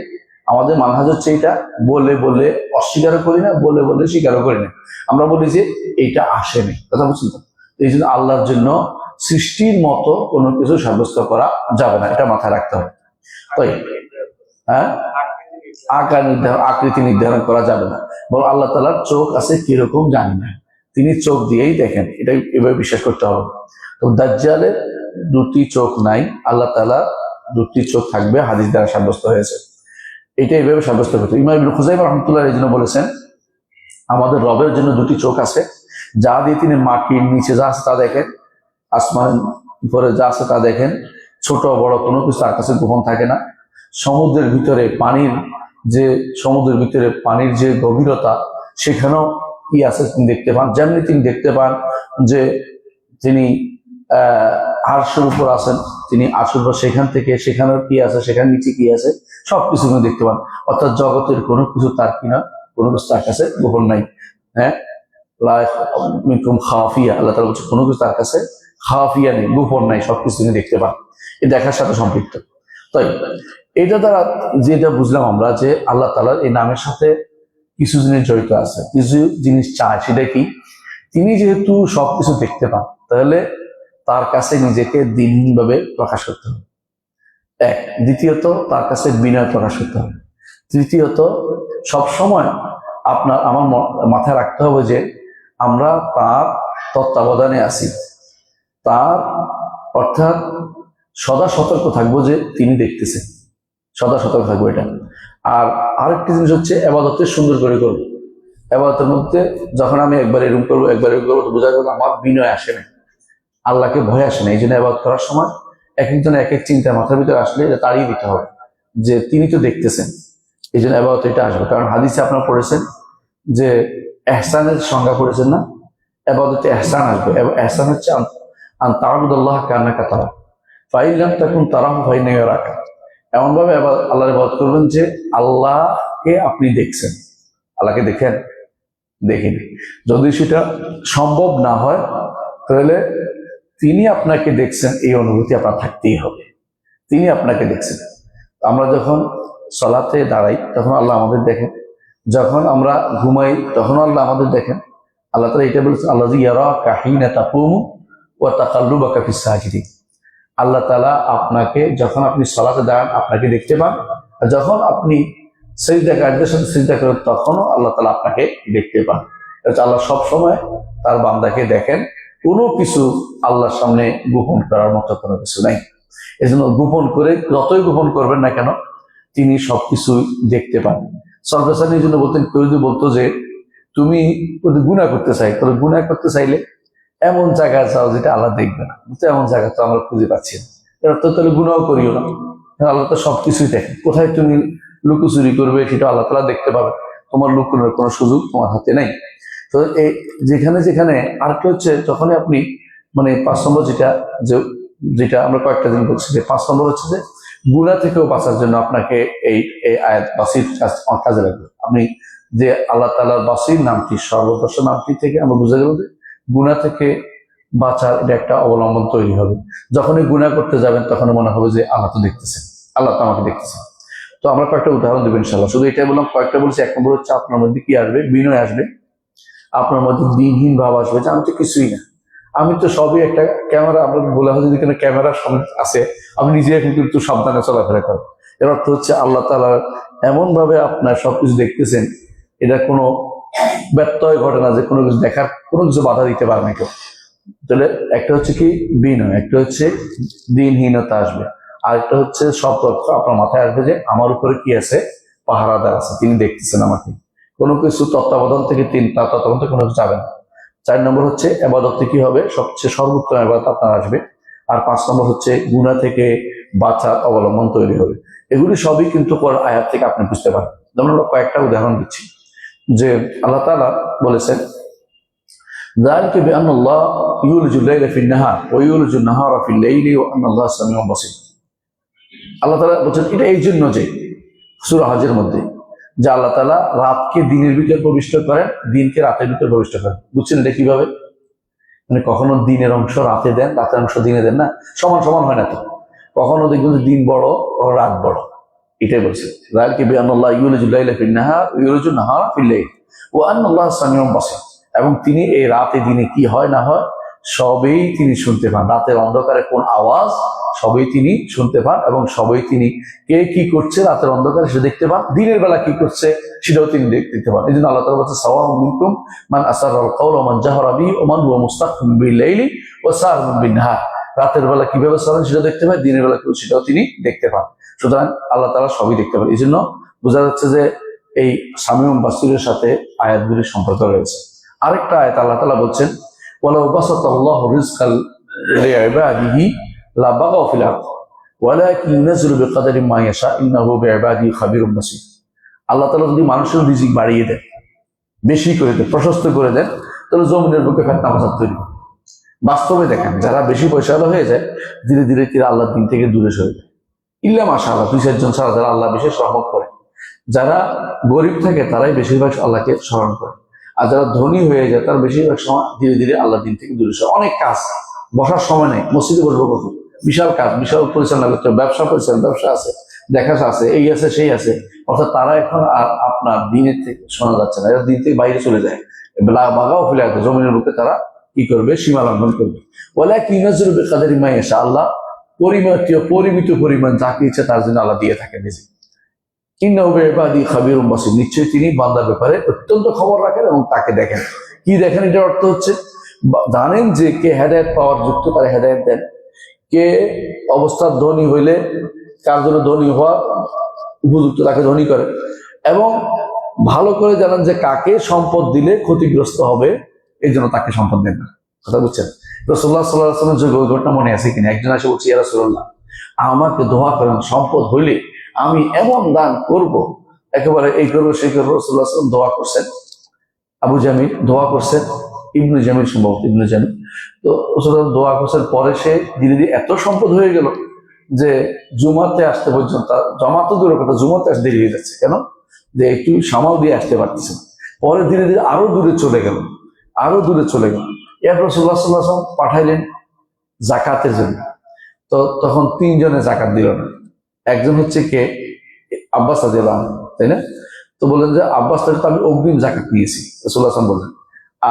আমাদের মানহাজ হচ্ছে এটা বলে বলে অস্বীকারও করি না, বলে বলে স্বীকারও করি না। আমরা বলি যে এটা আসেনি, কথা বুঝছেন তো? এই জন্য আল্লাহর জন্য সৃষ্টির মতো কোনো কিছু সাব্যস্ত করা যাবে না, এটা মাথায় রাখতে হবে। তাই হ্যাঁ, আকৃতি নির্ধারণ করা যাবে না। বরং আল্লাহ তাআলার চোখ আছে কিরকম জানি না, তিনি চোখ দিয়েই দেখেন, এটা এভাবে বিশ্বাস করতে হবে। তো দাজ্জালের 2টি চোখ নাই, আল্লাহ তাআলা 2টি চোখ থাকবে, হাদিস দ্বারা সাব্যস্ত হয়েছে। এটা এইভাবে সাব্যস্ত করতে। ইমাম ইবনে খুযাইমা রাহমাতুল্লাহ এই জন্য বলেছেন, আমাদের রবের জন্য 2টি চোখ আছে, যা দিয়ে তিনি মাটির নিচে যা আছে তা দেখেন, আসমান উপরে যা আছে তা দেখেন, ছোট বড় কোনো কিছু তার কাছে গোপন থাকে না। সমুদ্রের ভিতরে পানির যে গভীরতা, সেখানেও কি আছে তিনি দেখতে পান। যেমনি তিনি দেখতে পান যে তিনি আরশের উপর আছেন, তিনি আরশের উপর, সেখানেও কি আছে, সেখানে নিচে কি আছে, সবকিছু তিনি দেখতে পান। অর্থাৎ জগতের কোনো কিছু তার কিনা, কোনো কিছু তার কাছে গোপন নাই। হ্যাঁ, খাফিয়া, আল্লাহ তাআলা বলছে কোনো কিছু তার কাছে খাফিয়া নেই, গোপন নাই, সবকিছু তিনি দেখতে পান। এই দেখার সাথে সম্পৃক্ত। তাই এটা দ্বারা যেটা বুঝলাম আমরা, যে আল্লাহ তাআলার এই নামের সাথে কিছু জিনিস জড়িত আছে, কিছু জিনিস চায়। সেটা কি? তিনি যেহেতু সবকিছু দেখতে পান, তাহলে তার কাছে নিজেকে দিনভাবে প্রকাশ করতে হবে, এক। দ্বিতীয়ত, তার কাছে বিনয় প্রকাশ করতে হবে। তৃতীয়ত, সবসময় আমার মাথায় রাখতে হবে যে আমরা তার তত্ত্বাবধানে আছি, তার অর্থাৎ সদা সতর্ক থাকবো যে তিনি দেখতেছেন, সদা সতর্ক থাকবো এটা। আর আরেকটি জিনিস হচ্ছে এবাদতে সুন্দর করে করবো। এবাদতের মধ্যে যখন আমি একবার এরকম করবো একবার এরকম করবো, বোঝা গেল আমার বিনয় আসে না, আল্লাহকে ভয় আসে না। এই জন্য এবাদত করার সময় এক একজন এক এক চিন্তা মাথার ভিতরে আসলে এটা তাড়িয়ে দিতে হবে যে তিনি তো দেখতেছেন। এই জন্য এবাদত এটা আসবে। কারণ হাদিসে আপনারা পড়েছেন যে এহসানের সংজ্ঞা পড়েছেন না, এবাদতে এহসান আসবে। এবং এহসান হচ্ছে তাআবুদাল্লাহ কান্নাকা তারা ফাইলাম তখন তারাহু ফাইন্নাহু ইয়ারাকা। এমন ভাবে আল্লাহর ইবাদত করবেন যে আল্লাহকে আপনি দেখছেন। আল্লাহকে দেখেন? দেখিনি। যদি সেটা সম্ভব না হয় তাহলে তিনি আপনাকে দেখছেন এই অনুভূতি আপনার থাকতেই হবে, তিনি আপনাকে দেখছেন। আমরা যখন সালাতে দাঁড়াই তখন আল্লাহ আমাদের দেখেন, যখন আমরা ঘুমাই তখন আল্লাহ আমাদের দেখেন। আল্লাহ তাআলা এটা বলেছেন, আল্লাযী ইয়ারাকা হিনা তাকুমু ওয়া তাকাল্লুবাকা ফিস সাজিদিন। আল্লাহ তাআলা আপনাকে যখন আপনি সালাতে দাঁড়ান আপনাকে দেখতে পান, আর যখন আপনি সিজদা কায়দার সাথে সিজদা করেন তখনও আল্লাহ তাআলা আপনাকে দেখতে পান। এটা আল্লাহ সব সময় তার বান্দাকে দেখেন। কোনো কিছু আল্লাহর সামনে গোপন করার মতো কোনো কিছু নাই। এজন্য গোপন করে যতই গোপন করবেন না কেন তিনি সবকিছুই দেখতে পান। সরকার এই জন্য বলতেন, কেউ যদি বলতো যে তুমি যদি গুনাহ করতে চাই, তাহলে গুনাহ করতে চাইলে এমন জায়গায় যাও যেটা আল্লাহ দেখবে না। এমন জায়গা তো আমরা খুঁজে পাচ্ছি না, এর অর্থ তাহলে গুনাহ করিও না। আল্লাহ তো সবকিছুই দেখেন। কোথায় তুমি লুকোচুরি করবে সেটা আল্লাহ তাআলা দেখতে পাবে, তোমার লুকোনোর কোনো সুযোগ তোমার হাতে নেই। তো এই যেখানে যেখানে আরেকটা হচ্ছে, যখনই আপনি মানে 5 নম্বর যেটা আমরা কয়েকটা দিন বলছি যে 5 নম্বর হচ্ছে যে গুনাহ থেকেও বাঁচার জন্য আপনাকে এই আয়াত বাসির কাজে লাগবে। আপনি যে আল্লাহ তাআলার বাসির নামটি, সর্বদর্শন নামটি থেকে আমরা বুঝে গেল যে গুনাহ থেকে বাঁচার এটা একটা অবলম্বন তৈরি হবে। যখনই গুনাহ করতে যাবেন তখন মনে হবে যে আল্লাহ তো দেখতেছেন, আল্লাহ তো আমাকে দেখতেছেন। তো আমরা কয়েকটা উদাহরণ দেবো ইনশাআল্লাহ। শুধু এটাই বললাম, কয়েকটা বলছি। 1 নম্বর হচ্ছে আপনার মধ্যে কি আসবে? বিনয় আসবে। আপনার মধ্যে দিনহীন ভাব আসবে যে আমি তো কিছুই না, আমি তো সবই একটা ক্যামেরা। আমরা বলা হয় যদি ক্যামেরা আছে, আমি নিজে এখন কিন্তু সাবধানে চলাফেরা করি। এর অর্থ হচ্ছে আল্লাহ তাআলা এমন ভাবে আপনার সবকিছু দেখতেছেন, এটা কোনো ব্যত্যয় ঘটে না যে কোনো কিছু দেখার কোনো কিছু বাধা দিতে পারে না কেউ। তাহলে একটা হচ্ছে কি বিনয়, একটা হচ্ছে দিনহীনতা আসবে, আর একটা হচ্ছে সতর্ক আপনার মাথায় আসবে যে আমার উপরে কি আছে, পাহারাদার আছে, তিনি দেখতেছেন আমাকে। কোনো কিছু তত্ত্বাবধান থেকে তার তত্ত্বাবধান থেকে কোনো কিছু যাবে না। 4 নম্বর হচ্ছে এবাদতে কি হবে, সবচেয়ে সর্বোত্তম এবাদত আপনার আসবে। আর 5 নম্বর হচ্ছে গুনাহ থেকে বাঁচার অবলম্বন তৈরি হবে। এগুলি সবই কিন্তু কোরআন আয়াত থেকে আপনি বুঝতে পারেন। যেমন আমরা কয়েকটা উদাহরণ দিচ্ছি যে আল্লাহ তাআলা বলেছেন, যালিকা বিআন্নাল্লাহ ইউলিজুল লাইলা ফিন নাহার ওয়া ইউলিজুন নাহারা ফিল লাইলি ওয়া আন্নাল্লাহা সামিউন বাসীর। আল্লাহ তাআলা বলেছেন এটা এই জন্য যে সূরা হজের মধ্যে যে আল্লাহ তাআলা রাতকে দিনের ভিতর প্রবিষ্ট করেন, দিনকে রাতের ভিতর প্রবিষ্ট করেন। বুঝছেন এটা কিভাবে? মানে কখনো দিনের অংশ রাতে দেন, রাতের অংশ দিনে দেন না, সমান সমান হয় না তো। কখনো দেখবেন যে দিন বড় ও রাত বড়, এটাই বলছে যালিকা বিআন্নাল্লাহ ইউলিজুল লাইলা ফিন নাহার ওয়া ইউলিজুন নাহারা ফিল লাইল ওয়া আন্নাল্লাহা সামিউন বাসীর। এবং তিনি এই রাতে দিনে কি হয় না হয় সবই তিনি শুনতে পান। রাতের অন্ধকারে কোন আওয়াজ সবই তিনি শুনতে পান, এবং সবই তিনি কে কি করছে রাতের অন্ধকারে সে দেখতে পান, দিনের বেলা কি করছে সেটাও তিনি দেখতে পান। এই জন্য আল্লাহ তাআলা বলছেন সাওয়াউন মিনকুম মান আসাররাল কাওলা ওয়া মান জাহারা বিহি ওয়া মান হুয়া মুস্তাখফিন বিল লাইলি ওয়া সারিমুন বিন নাহার। রাতের বেলা কিভাবে চলেন সেটা দেখতে পান, দিনের বেলা সেটাও তিনি দেখতে পান। সুতরাং আল্লাহ তাআলা সবই দেখতে পান। এই জন্য বোঝা যাচ্ছে যে এই সামিউন বাসীরের সাথে আয়াতগুলির সম্পর্ক রয়েছে। আরেকটা আয়াত আল্লাহ তাআলা বলছেন, ওয়ালাউ বাসাতাল্লাহু রিজকাল লিইবাদিহি লাবাগাউ ফিল আরদ ওয়ালাকিন ইউনাজ্জিলু বিকাদারি মা ইয়াশা ইন্নাহু বিইবাদিহি খাবীরুন বাসীর। আল্লাহ তাআলা যদি মানুষের রিজিক বাড়িয়ে দেন, বেশি করে দেন, প্রশস্ত করে দেন, তাহলে জমিনের বুকে ফেতনা ফাসাদ তৈরি হবে। বাস্তবে দেখেন যারা বেশি পয়সাওয়ালা হয়ে যায় ধীরে ধীরে ধীরে আল্লাহর দিন থেকে দূরে সরে যায়। ইল্লা মাশাআল্লাহ 2-4 জন ছাড়া যারা আল্লাহ বিশেষ রহমত করে। যারা গরিব থাকে তারাই বেশিরভাগ আল্লাহকে স্মরণ করে, আর যারা ধনী হয়ে যায় তার বেশিরভাগ সময় ধীরে ধীরে আল্লাহর দিন থেকে দূরে সরে। অনেক কাজ, বসার সময় নেই, মসজিদে বসবো কখন, বিশাল কাজ, বিশাল পরিচালনা করতে, ব্যবসা আছে, দেখা আছে, এই আছে সেই আছে। অর্থাৎ তারা এখন আর আপনার দিনের থেকে শোনা যাচ্ছে না, এরা দিন থেকে বাইরে চলে যায়, বাগাও ফেলে আছে জমিনের বুকে। তারা কি করবে, সীমা লঙ্ঘন করবে। ওয়ালাকিন ইউনাজ্জিলু বিকাদারি মা ইয়াশা। আল্লাহ পরিমিত পরিমাণ যাকে ইচ্ছা তার জন্য আল্লাহ দিয়ে থাকেন নিজে। ইন্নাহু বিইবাদিহি খাবীরুন বাসীর। নিশ্চয়ই তিনি বান্দার ব্যাপারে অত্যন্ত খবর রাখেন এবং তাকে দেখেন। কি দেখেন? এটার অর্থ হচ্ছে জানেন যে কে হেদায়েত পাওয়ার যুক্ত, তারা হেদায়েত দেন, কে অবস্থার ধনী হইলে কার জন্য ধনী হওয়া উপযুক্ত তাকে ধনী করে, এবং ভালো করে জানেন যে কাকে সম্পদ দিলে ক্ষতিগ্রস্ত হবে, এই জন্য তাকে সম্পদ দেন না। কথা বুঝছেন? রাসূলুল্লাহ সাল্লাল্লাহু আলাইহি ওয়াসাল্লামের যুগে ওই ঘটনা মনে আছে কিনা? একজন এসে বলছে, ইয়া রাসূলুল্লাহ, আমাকে দোয়া করেন, সম্পদ হইলে আমি এমন দান করব, একেবারে এই করবো সেই করবো। রাসূলুল্লাহ সাল্লাল্লাহু আলাইহি ওয়াসাল্লাম দোয়া করছেন, আবু জামিল দোয়া করছেন, ইবনে জামিল সম্ভবত, ইবনে জামিল। তো রাসূলুল্লাহ দোয়া করছেন, পরে সে ধীরে ধীরে এত সম্পদ হয়ে গেল যে জুমাতে আসতে পর্যন্ত, জমা তো দূরের কথা, জুমাতে আসতে দেরি হয়ে যাচ্ছে। কেন? যে একটু সামাল দিয়ে আসতে পারতেছে। পরে ধীরে ধীরে আরো দূরে চলে গেল, আরো দূরে চলে গেল। এরপর রাসূলুল্লাহ সাল্লাল্লাহু আলাইহি ওয়াসাল্লাম পাঠাইলেন জাকাতের জন্য। তো তখন তিনজনে জাকাত দিল না। একজন হচ্ছে কে? আব্বাস রাদিয়াল্লাহু আনহু, তাই না? তো বললেন যে আব্বাস থেকে তো আমি অগ্রিম জাকাত নিয়েছি, রাসূলুল্লাহ সাল্লাল্লাহু আলাইহি ওয়াসাল্লাম বললেন।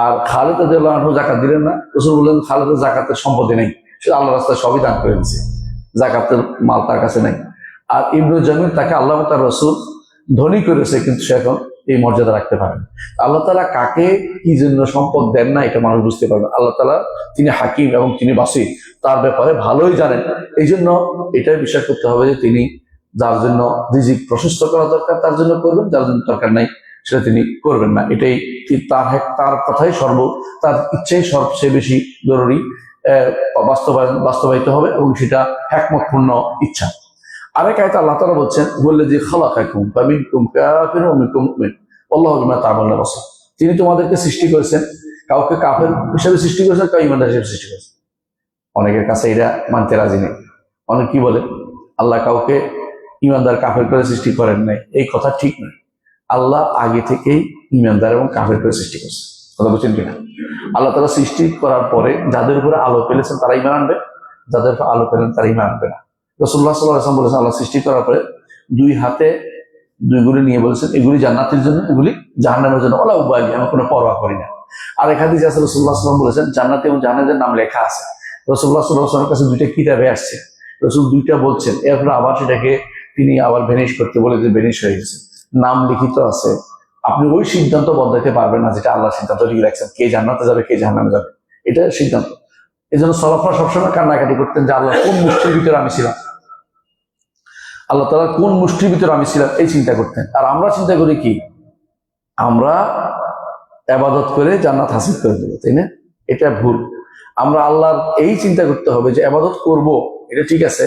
আর খালিদ রাদিয়াল্লাহু আনহু জাকাত দিলেন না। রাসূল বললেন খালিদের জাকাতের সম্পত্তি নেই, সে আল্লাহর রাস্তায় সবই দান করে দিয়েছে, জাকাতের মাল তার কাছে নেই। আর ইবনে জামিল, তাকে আল্লাহ তার রাসূল ধনী করেছে, কিন্তু সে এখন এই মর্যাদা রাখতে পারেন। আল্লাহ তাআলা কাকে কি জন্য সম্পদ দেন না এটা মানুষ বুঝতে পারবে। আল্লাহ তাআলা তিনি হাকিম এবং তিনি বাসীর, তার ব্যাপারে ভালোই জানেন। এই জন্য এটাই বিশ্বাস করতে হবে যে তিনি যার জন্য রিজিক প্রশস্ত করা দরকার তার জন্য করবেন, যার জন্য দরকার নাই সেটা তিনি করবেন না। এটাই তার কথাই তার ইচ্ছাই সবচেয়ে বেশি জরুরি বাস্তবায়িত হবে, এবং সেটা হিকমতপূর্ণ ইচ্ছা। আরেক আয়াতে আল্লাহ তাআলা বলছেন, ওয়াল্লাযী খালাকাকুম ফামিনকুম কাফিরুন ওয়া মিনকুম মুমিন ওয়াল্লাহু বিমা তা'মালুনা বাসীর। তিনি তোমাদেরকে সৃষ্টি করেছেন, কাউকে কাফের হিসেবে সৃষ্টি করেছেন, কাউকে ঈমানদার হিসেবে সৃষ্টি করেছেন। অনেকের কাছে এটা মানতে রাজি নেই। অনেক কি বলে, আল্লাহ কাউকে ঈমানদার কাফের করে সৃষ্টি করেন নাই। এই কথা ঠিক নয়। আল্লাহ আগে থেকেই ঈমানদার এবং কাফের করে সৃষ্টি করছে। কথা বলছেন কিনা? আল্লাহ তাআলা সৃষ্টি করার পরে যাদের উপরে আলো ফেলেছেন তারা ঈমান আনবে, যাদের উপরে আলো ফেলেন তারা ঈমান আনবে না। রাসূলুল্লাহ সাল্লাল্লাহু আলাইহি ওয়াসাল্লাম বলেছেন, আল্লাহ সৃষ্টি করার পরে দুই হাতে দুইগুলি নিয়ে বলেছেন, এগুলি জান্নাতের জন্য, এগুলি জাহান্নামের জন্য, ওয়ালা উবালি, আমি কোনো পরোয়া করি না। আর এক হাদিসে আছে রাসূলুল্লাহ সাল্লাল্লাহু আলাইহি ওয়াসাল্লাম বলেছেন, জান্নাতে এবং জাহান্নামের নাম লেখা আছে। রাসূলুল্লাহ সাল্লাল্লাহু আলাইহি ওয়াসাল্লামের কাছে দুইটা কিতাবে আসছে, রাসূল দুইটা বলছেন, এরপর আবার সেটাকে তিনি আবার ভেনিশ করতে বলে যে ভেনিশ হয়ে গেছে। নাম লিখিত আছে, আপনি ওই সিদ্ধান্ত বদলাতে পারবেন না যেটা আল্লাহ সিদ্ধান্ত লিখে রাখছেন, কে জান্নাতে যাবে কে জাহান্নামে যাবে, এটা সিদ্ধান্ত। এই জন্য সালাফরা সবসময় কান্নাকাটি করতেন যে আল্লাহ কোন মুষ্টির ভিতরে আমি ছিলাম, আল্লাহ তাআলা কোন মুষ্টির ভিতরে আমি ছিলাম, এই চিন্তা করতেন। আর আমরা চিন্তা করি কি, আমরা ইবাদত করে জান্নাত হাসিল করে দেবো, তাই না? এটা ভুল। আমরা আল্লাহর এই চিন্তা করতে হবে যে ইবাদত করব, এটা ঠিক আছে,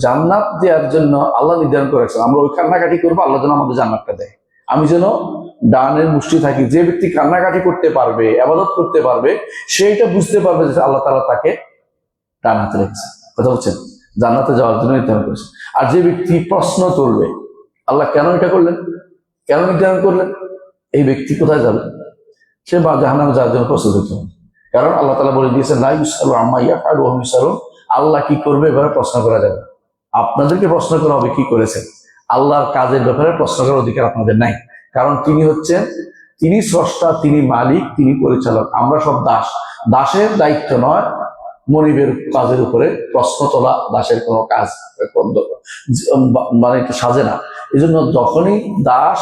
জান্নাত দেওয়ার জন্য আল্লাহ নির্ধারণ করে রাখছেন। আমরা ওই কান্নাকাটি করবো, আল্লাহ যেন আমাদের জান্নাতটা দেয়। আমি যেন ডানের মুষ্টি থাকি। যে ব্যক্তি কান্নাকাটি করতে পারবে, ইবাদত করতে পারবে, সেইটা বুঝতে পারবে যে আল্লাহ তাআলা তাকে ডান হাতে রেখেছে। কথা বলছেন? জান্নাতে যাওয়ার জন্য নির্ধারণ করেছে। আর যে ব্যক্তি প্রশ্ন করবে, আল্লাহ কেন এটা করলেন, কেন নির্ধারণ করলেন, এই ব্যক্তি কোথায় যাবে? সে বা জাহান্নামে যাওয়ার জন্য প্রস্তুত হতে হবে। কারণ আল্লাহ তাআলা বলে দিয়েছেন, লা ইউসআলু আম্মা ইয়াফআলু ওয়া হুম ইউসআলুন। আল্লাহ কি করবে এবারে প্রশ্ন করা যাবে না। আপনাদেরকে প্রশ্ন করা হবে কি করেছেন। আল্লাহর কাজের ব্যাপারে প্রশ্ন করার অধিকার আপনাদের নাই। কারণ তিনি হচ্ছেন, তিনি স্রষ্টা, তিনি মালিক, তিনি পরিচালক। আমরা সব দাস। দাসের দায়িত্ব নয় মনিবের কাজের উপরে প্রশ্ন তোলা, দাসের কোনো কাজ মানে সাজে না। এই জন্য যখনই দাস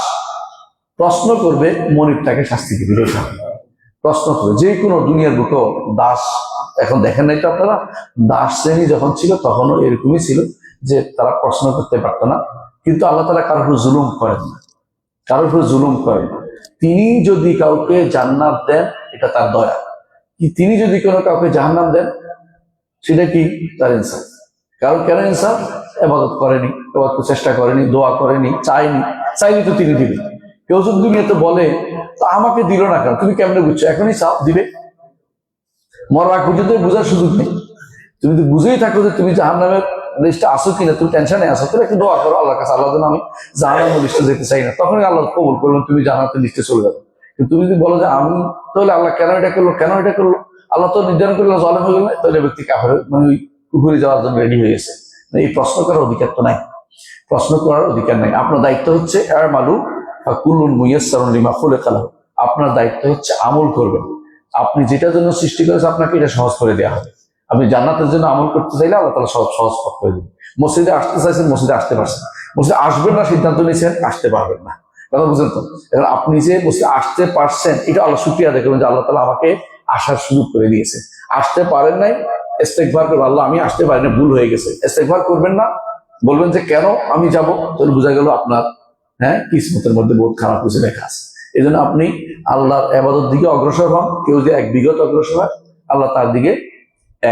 প্রশ্ন করবে, মনিব তাকে শাস্তি দিবে। প্রশ্ন করবে যে কোনো দুনিয়ার বুকেও দাস, এখন দেখেন নাই তো আপনারা, দাস শ্রেণী যখন ছিল তখনও এরকমই ছিল যে তারা প্রশ্ন করতে পারতো না। কিন্তু আল্লাহ তাআলা কারোর উপর জুলুম করেন না, কারোর উপর জুলুম করেন না। তিনি যদি কাউকে জান্নাত দেন এটা তার দয়া, তিনি যদি কোনো কাউকে জাহান্নাম দেন সেটা কি তার ইনসাফ। কারণ কেন ইনসাফ? ইবাদত করেনি, ইবাদত চেষ্টা করেনি, দোয়া করেনি, চাইনি তো তিনি দিবেন। কেউ যদি দুনিয়াতে বলে তো আমাকে দিল না কেন, তুমি কেমনে বুঝছো? এখনই চাও দিবে, মরার আগ পর্যন্ত বোঝার সুযোগ নেই। তুমি তো বুঝেই থাকো যে তুমি জাহান্নামের লিস্টে আসো কিনা, তুমি টেনশনে আসো, তাহলে একটু দোয়া করো আল্লাহর কাছে, আল্লাহ যেন আমি জাহান্নামের লিস্টে যেতে চাই না, তখনই আল্লাহ কবুল করলেন, তুমি জান্নাতের লিস্টে চলে যাবে। কিন্তু তুমি যদি বলো যে আমি, তাহলে আল্লাহ কেন এটা করলো, কেন এটা করলো, আল্লাহ তো নির্ধারণ করলো জালেম হয়ে গেল, তাহলে ব্যক্তি কাফের, মানে ওই পুকুরে যাওয়ার জন্য রেডি হয়ে গেছে। এই প্রশ্ন করার অধিকার তো নাই, প্রশ্ন করার অধিকার নাই। আপনার দায়িত্ব হচ্ছে আমালু ফাকুল্লুন মুয়াসসারুন লিমা খুলিকা লাহু। আপনার দায়িত্ব হচ্ছে আমল করবেন। আপনি যেটার জন্য সৃষ্টি করেছে আপনাকে এটা সহজ করে দেওয়া হবে। আপনি জান্নাতের জন্য আমল করতে চাইলে আল্লাহ তাআলা সহজ করে দিবেন। মসজিদে আসতে চাইছেন, মসজিদে আসতে পারছেন। মসজিদে আসবেন না সিদ্ধান্ত নিয়েছেন, আসতে পারবেন না। কথা বুঝলেন তো? এখন আপনি যে মসজিদে আসতে পারছেন, এটা আল্লাহ শুকরিয়া দেখবেন যে আল্লাহ তাআলা আমাকে আসার সুযোগ করে দিয়েছে। আসতে পারেন নাই, ইস্তেগফার করবেন, আল্লাহ আমি আসতে পারি না, ভুল হয়ে গেছে, ইস্তেগফার করবেন না, বলবেন যে কেন আমি যাব, তাহলে বোঝা গেল আপনার কিসমতের মধ্যে বহুত খারাপ কিছু লেখা আছে। এই জন্য আপনি আল্লাহর ইবাদত দিকে অগ্রসর হন। কেউ যে এক বিঘত অগ্রসর হয়, আল্লাহ তার দিকে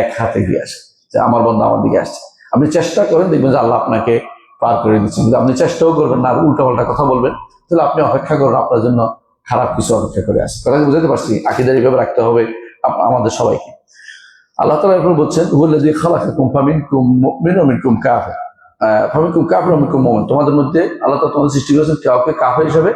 এক হাতে দিয়ে আসে, যে আমার বন্ধু আমার দিকে আসছে। আপনি চেষ্টা করেন, দেখবেন যে আল্লাহ আপনাকে পার করে দিচ্ছেন। কিন্তু আপনি চেষ্টাও করবেন না, আর উল্টাপাল্টা কথা বলবেন, তাহলে আপনি অপেক্ষা করবেন, আপনার জন্য খারাপ কিছু অপেক্ষা করে আসে। কথা বুঝতে পারছি? আকীদা এইভাবে রাখতে হবে আমাদের সবাইকে। আল্লাহ তাআলা এরপর বলছেন, হুয়াল্লাযী খালাকাকুম ফামিনকুম মুমিনুন ওয়া মিনকুম কাফির, ফামিনকুম কাফিরুন ওয়া মিনকুম মুমিন। তোমাদের মধ্যে আল্লাহ তাআলা তোমাদের সৃষ্টি করেছেন কাউকে কাফির হিসেবে,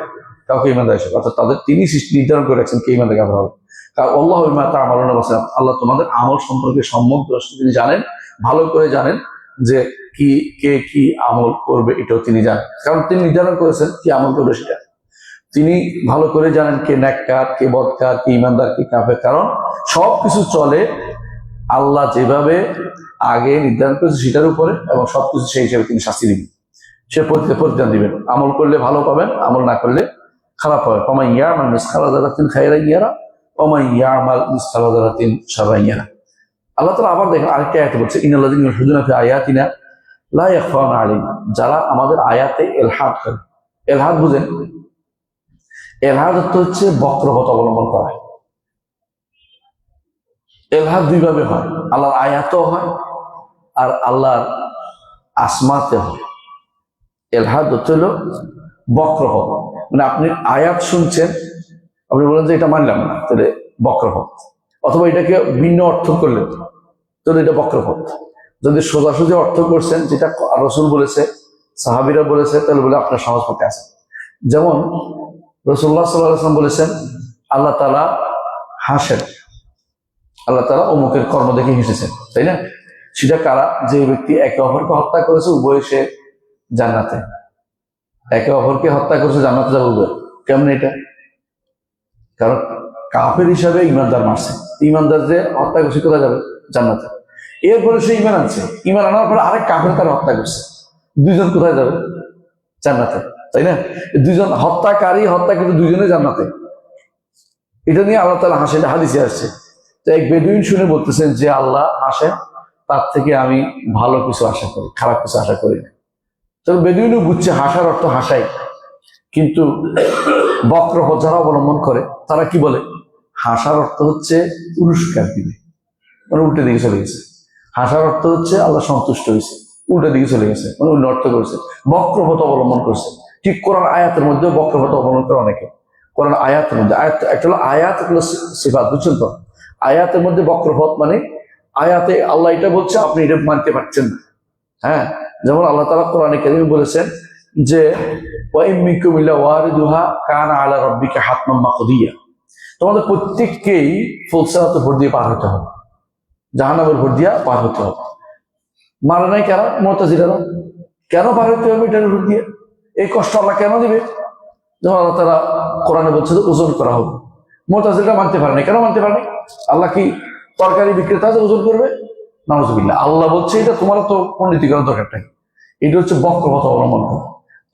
কাউকে ঈমানদার হিসেবে, অর্থাৎ তাদের তিনি সৃষ্টি নির্ধারণ করে রাখছেন কে ঈমানদার কাফির হবে। কারণ আল্লাহু বিমা তা'মালুনা বাসীর, আল্লাহ তোমাদের আমল সম্পর্কে সম্যক দ্রষ্টা, তিনি জানেন, ভালো করে জানেন যে কে কি আমল করবে, এটাও তিনি জানেন, কারণ তিনি নির্ধারণ করেছেন কি আমল করবে সেটা তিনি ভালো করে জানেন, কে নেককার, কে বদকার, কে ঈমানদার, কে কাফের। কারণ সবকিছু চলে আল্লাহ যেভাবে আগে নির্ধারণ করেছে সেটার উপরে, এবং সবকিছু সেই হিসেবে তিনি শাস্তি দিবেন, সে প্রতিদান দিবেন। আমল করলে ভালো পাবেন, আমল না করলে খারাপ পাবেন। ফামান ইয়ামাল মিসকালা যারাতিন খায়রান ইয়ারা ওয়া মান ইয়ামাল মিসকালা যারাতিন শাররান ইয়ারা। আল্লাহ তাআলা আবার দেখেন আরেকটা আয়াতে বলছে, ইন্নাল্লাযীনা ইউলহিদুনা ফি আয়াতিনা লা ইয়াখফাউনা আলাইনা, যারা আমাদের আয়াতে ইলহাদ করে। ইলহাদ বুঝেন? ইলহাদ হচ্ছে বক্রপথ অবলম্বন করা। ইলহাদ দুইভাবে হয়, আল্লাহর আয়াতও হয় আর আল্লাহর আসমাতে হয়। ইলহাদ হলো বক্রপথ, মানে আপনি আয়াত শুনছেন, আপনি বলেন যে এটা মানলাম না, তাহলে বক্রপথ। অথবা এটাকে ভিন্ন অর্থ করলেন, তাহলে এটা বক্রপথ। যদি সোজাসুজি অর্থ করছেন, যেটা রাসূল বলেছে, সাহাবীরা বলেছে, তাহলে বলে আপনার সহজ পথে আছে। যেমন রাসূলুল্লাহ সাল্লাল্লাহু আলাইহি ওয়াসাল্লাম বলেছেন, আল্লাহ তাআলা হাসেন, আল্লাহ তাআলা অমুকের কর্ম দেখে হেসেছেন, তাই না? সেটা কারা? যে ব্যক্তি একে অপরকে হত্যা করেছে, উভয় সে জান্নাতে। একে অপরকে হত্যা করেছে, জান্নাতে যাবে উভয়। কেমন এটা? কারণ কাফের হিসাবে ইমানদার মারছে, ইমানদার যে হত্যা করছে কোথায় যাবে? জান্নাতে। এরপরে সে ইমান আনছে, ইমান আনার পরে আরেক কাফের তারা হত্যা করছে, দুইজন কোথায় যাবে? জান্নাতে, তাই না? দুইজন হত্যাকারী, হত্যা কিন্তু দুইজনে জান্নাতে। এটা নিয়ে আল্লাহ তাআলা হাসেন, হাদিসে আসছে। তো এক বেদুইন শুনে বলতেছেন যে আল্লাহ হাসেন, তার থেকে আমি ভালো কিছু আশা করি, খারাপ কিছু আশা করি না। তবে বেদুইনও বুঝছে হাসার অর্থ হাসাই, কিন্তু বক্রপথ যারা অবলম্বন করে তারা কি বলে? হাসার অর্থ হচ্ছে পুরস্কার দিবে, মানে উল্টে দিকে চলে গেছে। হাসার অর্থ হচ্ছে আল্লাহ সন্তুষ্ট হয়েছে, উল্টে দিকে চলে গেছে, মানে অন্য অর্থ করেছে, বক্রপথ অবলম্বন করছে। ঠিক কোরআন আয়াতের মধ্যে বক্রপথ অবলম্বন করে অনেকে। কোরআন আয়াতের মধ্যে একটা হলো আয়াত, একটা হলো সিফাত, বুঝছেন তো? আয়াতের মধ্যে বক্রপথ মানে আয়াতে আল্লাহ এটা বলছে, আপনি এটা মানতে পারছেন না। হ্যাঁ, যেমন আল্লাহ তাআলা কোরআনে কারীমে বলেছেন যে ওয়া ইন মিনকুম ইল্লা ওয়ারিদুহা কানা আলা রাব্বিকা হাতমান মাকদিয়া, তোমাদের প্রত্যেককেই ফুলসিরাতের উপর দিয়ে পার হতে হবে, জাহান্নামের উপর দিয়ে পার হতে হবে। মানে নাই কারা? মুতাজিলারা। কেন পার হতে হবে এটার উপর দিয়ে? এই কষ্ট আল্লাহ কেন দিবে? যেমন আল্লাহ তাআলা কোরআনে বলছে যে ওজন করা হবে। মুতাজিলারা মানতে পারে না। কেন মানতে পারে না? আল্লাহ কি তরকারি বিক্রেতা যে ওজন করবে? নাউযুবিল্লাহ। আল্লাহ বলছে এটা তোমার তো পণ্ডিতি করার দরকার নাই, এটা হচ্ছে বক্রপথ অবলম্বন করে।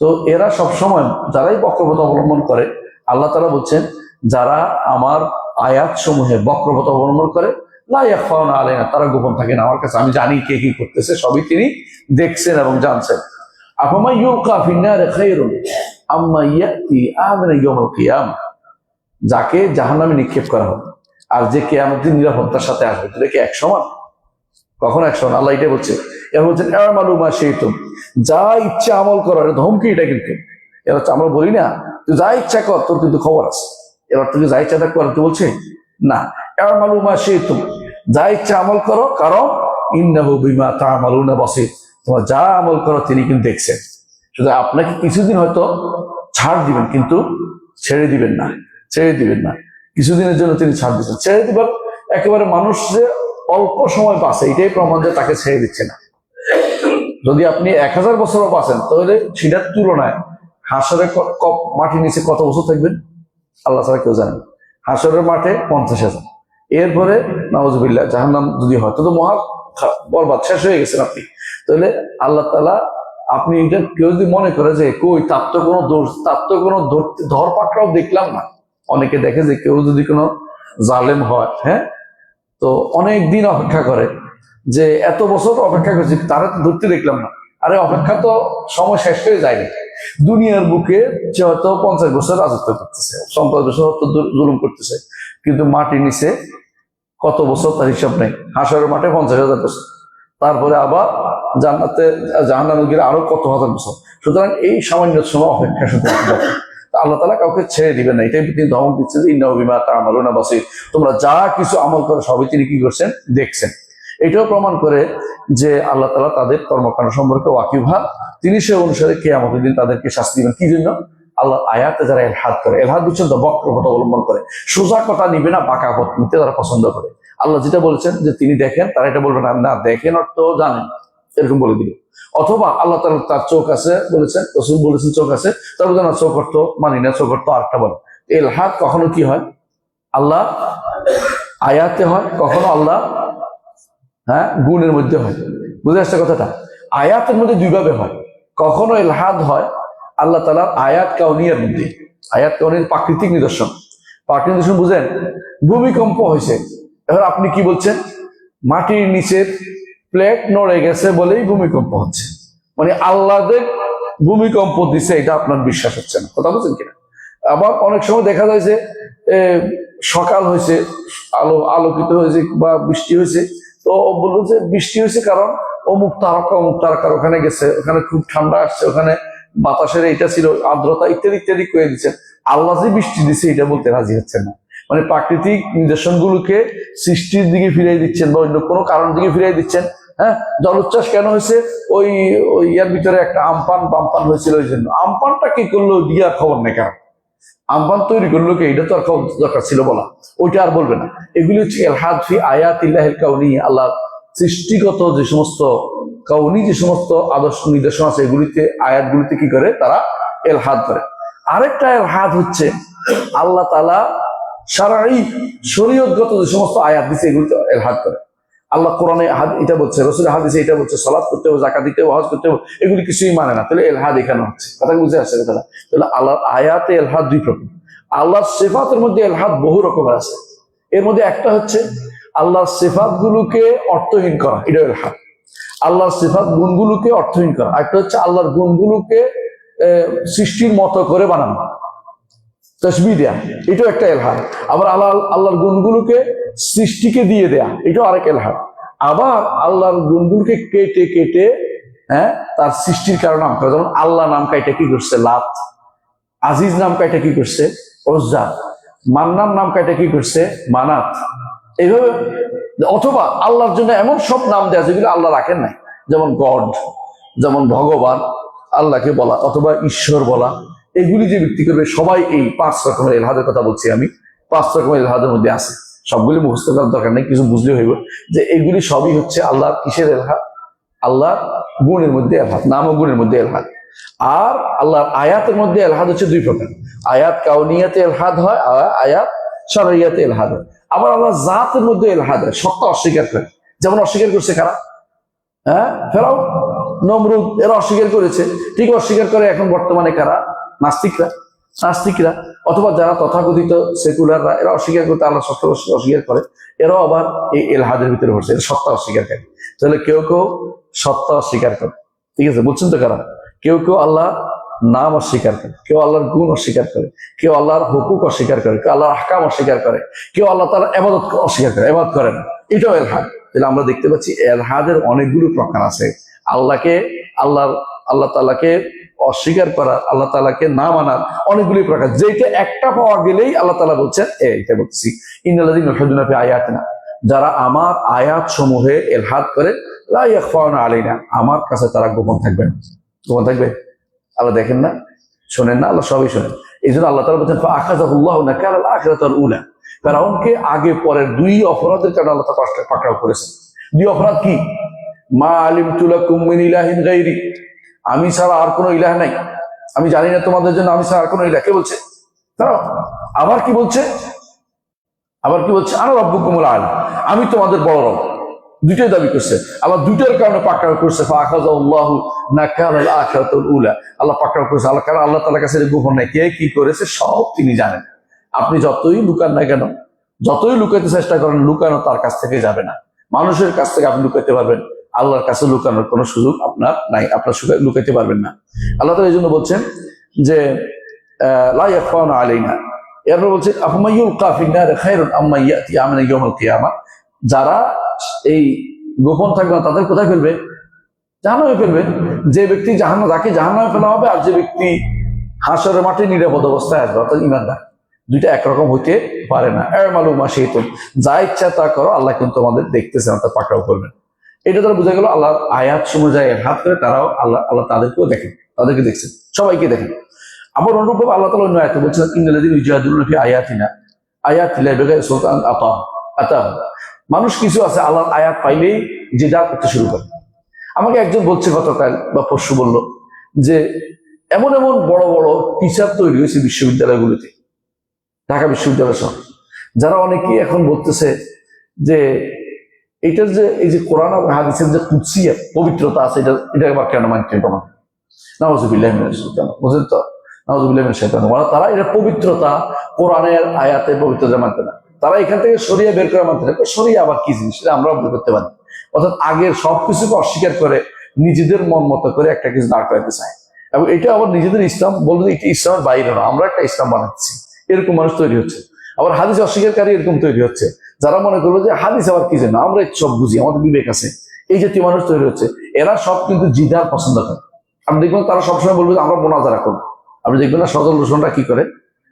তো এরা সবসময় যারাই বক্রপথ অবলম্বন করে, আল্লাহ তাআলা বলছেন যারা আমার আয়াত সমূহে বক্রপথ অবলম্বন করে, লা ইয়াখফাউনা আলাইনা, তারা গোপন থাকে না আমার কাছে, আমি জানি কে কি করতেছে, সবই তিনি দেখছেন এবং জানছেন। আফামান ইউলকা ফিন-নারি খায়রুন আম্মা ইয়াতি আমিনা ইয়াউমাল কিয়ামাহ, যাকে জাহান্নামে নিক্ষেপ করা হবে আর যে কিয়ামতের দিন নিরাপত্তার সাথে আসবে, এটা কি এক সমান? কখনো এক সমান? আল্লাহ এটা বলছে। এরা বলছেন আমালু মা শি'তুম, যা ইচ্ছা আমল করো। এটা ধমকি, এটা কিন্তু এরা হচ্ছে, আমরা বলি না তুই যা ইচ্ছা কর, তোর কিন্তু খবর আছে। এবার তুমি যা ইচ্ছা কর, তুই বলছে না, আমালু মা শি'তুম, যা ইচ্ছা আমল করো, কারণ ইন্নাহু বিমা তা'মালুনা বাসীর, তোমরা যা আমল করো তিনি কিন্তু দেখছেন। শুধু আপনাকে কিছুদিন হয়তো ছাড় দিবেন, কিন্তু ছেড়ে দিবেন না, ছেড়ে দিবেন না। কিছুদিনের জন্য তিনি ছাড় দিচ্ছেন, ছেড়ে দিবেন একেবারে। মানুষ যে অল্প সময় বাঁচে, এটাই প্রমাণ যে তাকে ছেড়ে দিচ্ছে না। যদি আপনি 1000 বছরও বাঁচেন, তাহলে সেটার তুলনায় হাসরের মাটির নিচে কত বছর থাকবেন আল্লাহ ছাড়া কেউ জানেন। হাসরের মাঠে 50,000, এরপরে নাউযুবিল্লাহ জাহান্নাম যদি হয়, তো মহা বরবাদ, শেষ হয়ে গেছেন আপনি। তাহলে আল্লাহ তাআলা, আপনি এটা কেউ যদি মনে করে যে কই তার তো কোনো দোষ, তার তো কোনো ধর পাকড়াও দেখলাম না। অনেকে দেখে যে কেউ যদি কোনো জালেম হয়, হ্যাঁ, তো অনেক দিন অপেক্ষা করে, যে এত বছর অপেক্ষা করছি তারা তো ধরতে দেখলাম না। আরে অপেক্ষা তো সময় শেষ হয়ে যায়নি। দুনিয়ার বুকে সে হয়তো 50 বছর রাজত্ব করতেছে, 50 বছর হয়তো জুলুম করতেছে, কিন্তু মাটির নিচে কত বছর তার হিসাব নেই। হাসরের মাঠে 50,000 বছর, তারপরে আবার জান্নাতে জাহান্নামে গেলে আরো কত হাজার বছর। সুতরাং এই সামান্য সময় অপেক্ষা শুধু আল্লাহ তাআলা কাউকে ছেড়ে দিবেন না। এটাই তিনি ধমক দিচ্ছে যে ইন্নাহু বিমা তা'মালুনা বাসীর, তোমরা যা কিছু আমল করো সবই তিনি কি করছেন, দেখছেন। এটাও প্রমাণ করে যে আল্লাহ তাআলা তাদের কর্মকাণ্ড সম্পর্কে ওয়াকিবহাল, তিনি সে অনুসারে কিয়ামতের দিন তাদেরকে শাস্তি দিবেন। কি জন্য? আল্লাহ আয়াতে যারা এলহাদ করে, এলহাদ বুঝছেন তো, বক্র পথ অবলম্বন করে, সোজা কথা নিবে না, বাঁকা পথ নিতে তারা পছন্দ করে। আল্লাহ যেটা বলেছেন যে তিনি দেখেন, তারা এটা বলবে না, না দেখেন অর্থ জানেন, এরকম বলে দিল। অথবা আল্লাহ তাআলা তার চোখ আছে বলেছেন, রাসূল বলেছেন চোখ আছে, তার না চোখ অর্থ মানি না, চোখ অর্থ আরেকটা বলে। এলহাদ কখনো কি হয়, আল্লাহ আয়াতে হয়, কখনো আল্লাহ গুণের মধ্যে হয়। বুঝে আসছে কথাটা? আয়াতের মধ্যে দুইভাবে হয়। কখনো এলহাদ হয় আল্লাহ তাআলার আয়াত কাউনিয়ার মধ্যে, আয়াত কাউনির প্রাকৃতিক নিদর্শন। প্রাকৃতিক নিদর্শন বুঝেন? ভূমিকম্প হয়েছে, এবার আপনি কি বলছেন, মাটির নিচের প্লেট নড়ে গেছে বলেই ভূমিকম্প হচ্ছে, মানে আল্লাহদের ভূমিকম্প দিছে, এটা আপনার বিশ্বাস হচ্ছে না। কথা বলছেন কিনা? আবার অনেক সময় দেখা যায় যে সকাল হয়েছে, আলোকিত হয়েছে বা বৃষ্টি হয়েছে, তো বললো যে বৃষ্টি হয়েছে কারণ অমুক তারকার ওখানে গেছে, ওখানে খুব ঠান্ডা আসছে, ওখানে বাতাসের এটা ছিল, আর্দ্রতা ইত্যাদি ইত্যাদি করে দিচ্ছেন। আল্লাহ যে বৃষ্টি দিচ্ছে এটা বলতে রাজি হচ্ছেন না। মানে প্রাকৃতিক নিদর্শনগুলোকে সৃষ্টির দিকে ফিরিয়ে দিচ্ছেন বা অন্য কোনো কারণ দিকে ফিরিয়ে দিচ্ছেন। হ্যাঁ, জলোচ্ছ্বাস কেন হয়েছে? ওই ইয়ার ভিতরে একটা আমপান বামপান হয়েছিল, ওই জন্য। আমপানটা কি করলো দিয়ার খবর নেই, কারণ আমপান তৈরি করলো কে, এটা তো আর খবর দরকার ছিল বলা, ওইটা আর বলবে না। এগুলি হচ্ছে এলহাদ ফি আয়াতিল্লাহিল কাউনি, আল্লাহ সৃষ্টিগত যে সমস্ত কাউনি যে সমস্ত আদর্শ নিদর্শন আছে, এগুলিতে আয়াতগুলিতে কি করে, তারা এলহাদ করে। আরেকটা এলহাদ হচ্ছে আল্লাহ তাআলা শারঈ শরীয়তগত যে সমস্ত আয়াত দিচ্ছে, এগুলিতে এলহাদ করে। আল্লাহ কোরআনে এটা বলছে, রাসূল হাদিসে এটা বলছে, সালাত করতে হবে, যাকাত দিতে হবে, হজ করতে হবে, এগুলি কিছুই মানে না, তাহলে এলহাদ এখানে হচ্ছে। কথা বুঝে আসছে কথাটা? তাহলে আল্লাহর আয়াতে এলহাদ দুই প্রকার। আল্লাহর সিফাতের মধ্যে এলহাদ বহু রকমের আছে। এর মধ্যে একটা হচ্ছে আল্লাহর সিফাত গুলোকে অর্থহীন করা, এটা এলহাদ। আল্লাহর সিফাত গুণগুলোকে অর্থহীন করা। একটা হচ্ছে আল্লাহর গুণগুলোকে সৃষ্টির মতো করে বানানো, তাসবিহ দেয়া, এটাও একটা এলহাদ। আবার আল্লাহর গুণগুলোকে সৃষ্টিকে দিয়ে দেয়া, এটাও আরেক এলহাদ। আবার আল্লাহর গুণগুলোকে কেটে কেটে তার সৃষ্টির কারণ নাম করা, যেমন আল্লাহ নাম কাইটা কি করছে লাত, আজিজ নাম কাইটা কি করছে উজ্জা, মান্নান নাম কাইটা কি করছে মানাত, এইভাবে। অথবা আল্লাহর জন্য এমন সব নাম দেয়া যেগুলো আল্লাহ রাখেন নাই, যেমন গড, যেমন ভগবান আল্লাহকে বলা, অথবা ঈশ্বর বলা। এগুলি যে ব্যক্তি করবে সবাই এই 5 রকমের এলহাদের কথা বলছি আমি, 5 রকমের এলহাদের মধ্যে আছে। সবগুলি মুখস্থ করার দরকার নেই, কিছু বুঝলে হইব যে এগুলি সবই হচ্ছে আল্লাহর কিসের এলহাদ, আল্লাহর গুণের মধ্যে এলহাদ, নাম ও গুণের মধ্যে এলহাদ। আর আল্লাহর আয়াতের মধ্যে এলহাদ হচ্ছে দুই প্রকার, আয়াত কাউনিয়াতে এলহাদ হয়, আয়াত শারঈয়াতে এলহাদ হয়। আবার আল্লাহ জাতের মধ্যে এলহাদ হয়, সত্তা অস্বীকার করে। যেমন অস্বীকার করছে কারা? ফেরাউন, নমরুদ, এরা অস্বীকার করেছে। ঠিক অস্বীকার করে এখন বর্তমানে কারা? নাস্তিকরা, অথবা যারা তথাকথিত সেকুলাররা, এরা অস্বীকার করতে আল্লাহ সত্তা অস্বীকার করে। এরাও আবার এই এলহাদের ভিতরে পড়ছে, এরা সত্তা অস্বীকারকারী। তাহলে কেউ কেউ সত্তা অস্বীকার করে, ঠিক আছে, বুঝছেন তো কারা? কেউ কেউ আল্লাহ নাম অস্বীকার করে, কেউ আল্লাহর গুণ অস্বীকার করে, কেউ আল্লাহর হুকুক অস্বীকার করে, কেউ আল্লাহর আহকাম অস্বীকার করে, কেউ আল্লাহ তাআলার ইবাদত অস্বীকার করে, ইবাদত করে না, এটাও এলহাদ। তাহলে আমরা দেখতে পাচ্ছি এলহাদের অনেকগুলো প্রকার আছে। আল্লাহ তাআলাকে অস্বীকার করা, আল্লাহ তাআলাকে না মানার অনেকগুলি প্রকার, যেটা একটা পাওয়া গেলেই আল্লাহ তাআলা বলছেন, এইটা বলছি, ইন্নাল্লাযীনা ইউলহিদুনা ফি আয়াতিনা, যারা আমার আয়াত সমূহে এলহাদ করে, লা ইয়াখফাউনা আলাইনা, আমার কাছে তারা গোপন থাকবে না। গোপন থাকবে? আল্লাহ দেখেন না, শোনেন না? আল্লাহ সবই শোনেন। এই জন্য আল্লাহ তাআলা বলছেন ফাআখাযাহুল্লাহু নাকালাল আখিরাতাল উলা, ফেরাউনকে আগে পরে দুই অপরাধের কারণে আল্লাহ তাআলা পাকড়াও করেছেন। দুই অপরাধ কি? মা আলিমতু লাকুম মিন ইলাহিন গায়রি, আমি ছাড়া আর কোনো ইলাহ নাই, আমি জানি না তোমাদের জন্য আমি ছাড়া আর কোনো ইলাহ। কে বলছে? ফেরাউন। আবার কি বলছে? আনা রাব্বুকুমুল আ'লা, আমি তোমাদের বড় রব। দুইটাই দাবি করছে। আবার দুইটার কারণে পাকড়াও করছে, ফাআখাযাহুল্লাহু নাকালাল আখিরাতাল উলা, আল্লাহ পাকড়াও করেছে। আল্লাহ, কারণ আল্লাহ তাআলার কাছে গোপন নাই, কে কি করেছে সব তিনি জানেন। আপনি যতই লুকান না কেন, যতই লুকাইতে চেষ্টা করেন, লুকানো তার কাছ থেকে যাবে না। মানুষের কাছ থেকে আপনি লুকাইতে পারবেন, আল্লাহর কাছে লুকানোর কোনো সুযোগ আপনার নাই, আপনার লুকাইতে পারবেন না। আল্লাহ তাআলা এই জন্য বলছেন যে লা ইয়াখফাউনা আলাইনা। এরপর বলছে আফমাইয়ুলকা ফিন-নারি খায়রুন আম্মা ইয়াতি আমিনা ইয়াউমাল কিয়ামা। যারা এই গোপন থাকবে না তাদের কোথায় ফেলবে? জাহান্নামে ফেলবে। যে ব্যক্তি যাকে জাহান্নামে ফেলা হবে, আর যে ব্যক্তি হাসরের মাঠে নিরাপদ অবস্থায় আসবে, অর্থাৎ ঈমানদার, দুইটা একরকম হইতে পারে না। মালুমা সেইতুন, যা ইচ্ছা তা করো, আল্লাহ কিন্তু তোমাদের দেখতেছেন, অর্থাৎ পাকড়াও করবেন। এটা তারা বোঝা গেল আল্লাহর আয়াত সময় যায় হাত করে, তারাও আল্লাহ তাদেরকেও দেখেন, তাদেরকে দেখছেন, সবাইকে দেখেন। আবার অনুরূপভাবে আল্লাহ তাআলা অন্য আয়াতে বলছেন ইন্নাল্লাযীনা ইউজাহিদুনা ফি আয়াতিনা বিগাইরি সুলতান আতাহুম। মানুষ কিছু আছে আল্লাহর আয়াত পাইলেই জিদা করতে শুরু করে। আমাকে একজন বলছে গতকাল বা পরশু বলল যে এমন এমন বড় বড় টিচার তৈরি হয়েছে বিশ্ববিদ্যালয়গুলোতে, ঢাকা বিশ্ববিদ্যালয় সহ, যারা অনেকেই এখন বলতেছে যে এইটার যে এই যে কোরআন আর হাদিসের যে কুদসিয়াত পবিত্রতা আছে, এটা আবার কেন মানতে হবে আমাদের? নাউযুবিল্লাহি মিনাশ শাইতানির রাজিম, বুঝলেন তো? নাউযুবিল্লাহি মিনাশ শাইতানির রাজিম। তারা এটা পবিত্রতা, কোরআনের আয়াতে পবিত্রতা মানতে না, তারা এখান থেকে সরিয়ে বের করে মানতে না। সরিয়ে আবার কি জিনিস সেটা আমরাও বের করতে পারি। অর্থাৎ আগের সবকিছুকে অস্বীকার করে নিজেদের মন মতো করে একটা কিছু দাঁড় করাতে চায়, এবং এটা আবার নিজেদের ইসলাম বলবে, এটা ইসলামের বাইরে না, আমরা একটা ইসলাম বানাচ্ছি, এরকম মানুষ তৈরি হচ্ছে। আবার হাদিস অস্বীকারী এরকম তৈরি হচ্ছে, যারা মনে করবে যে হাদিস আবার কি জানো, আমরা সব বুঝি, আমাদের বিবেক আছে, এই জাতীয় মানুষ তৈরি হচ্ছে। এরা সব কিন্তু জিদার পছন্দ করে। আপনি দেখবেন তারা সবসময় বলবে আমরা মোনাজারা করবো। আপনি দেখবেন না সজল রোশনরা কি করে,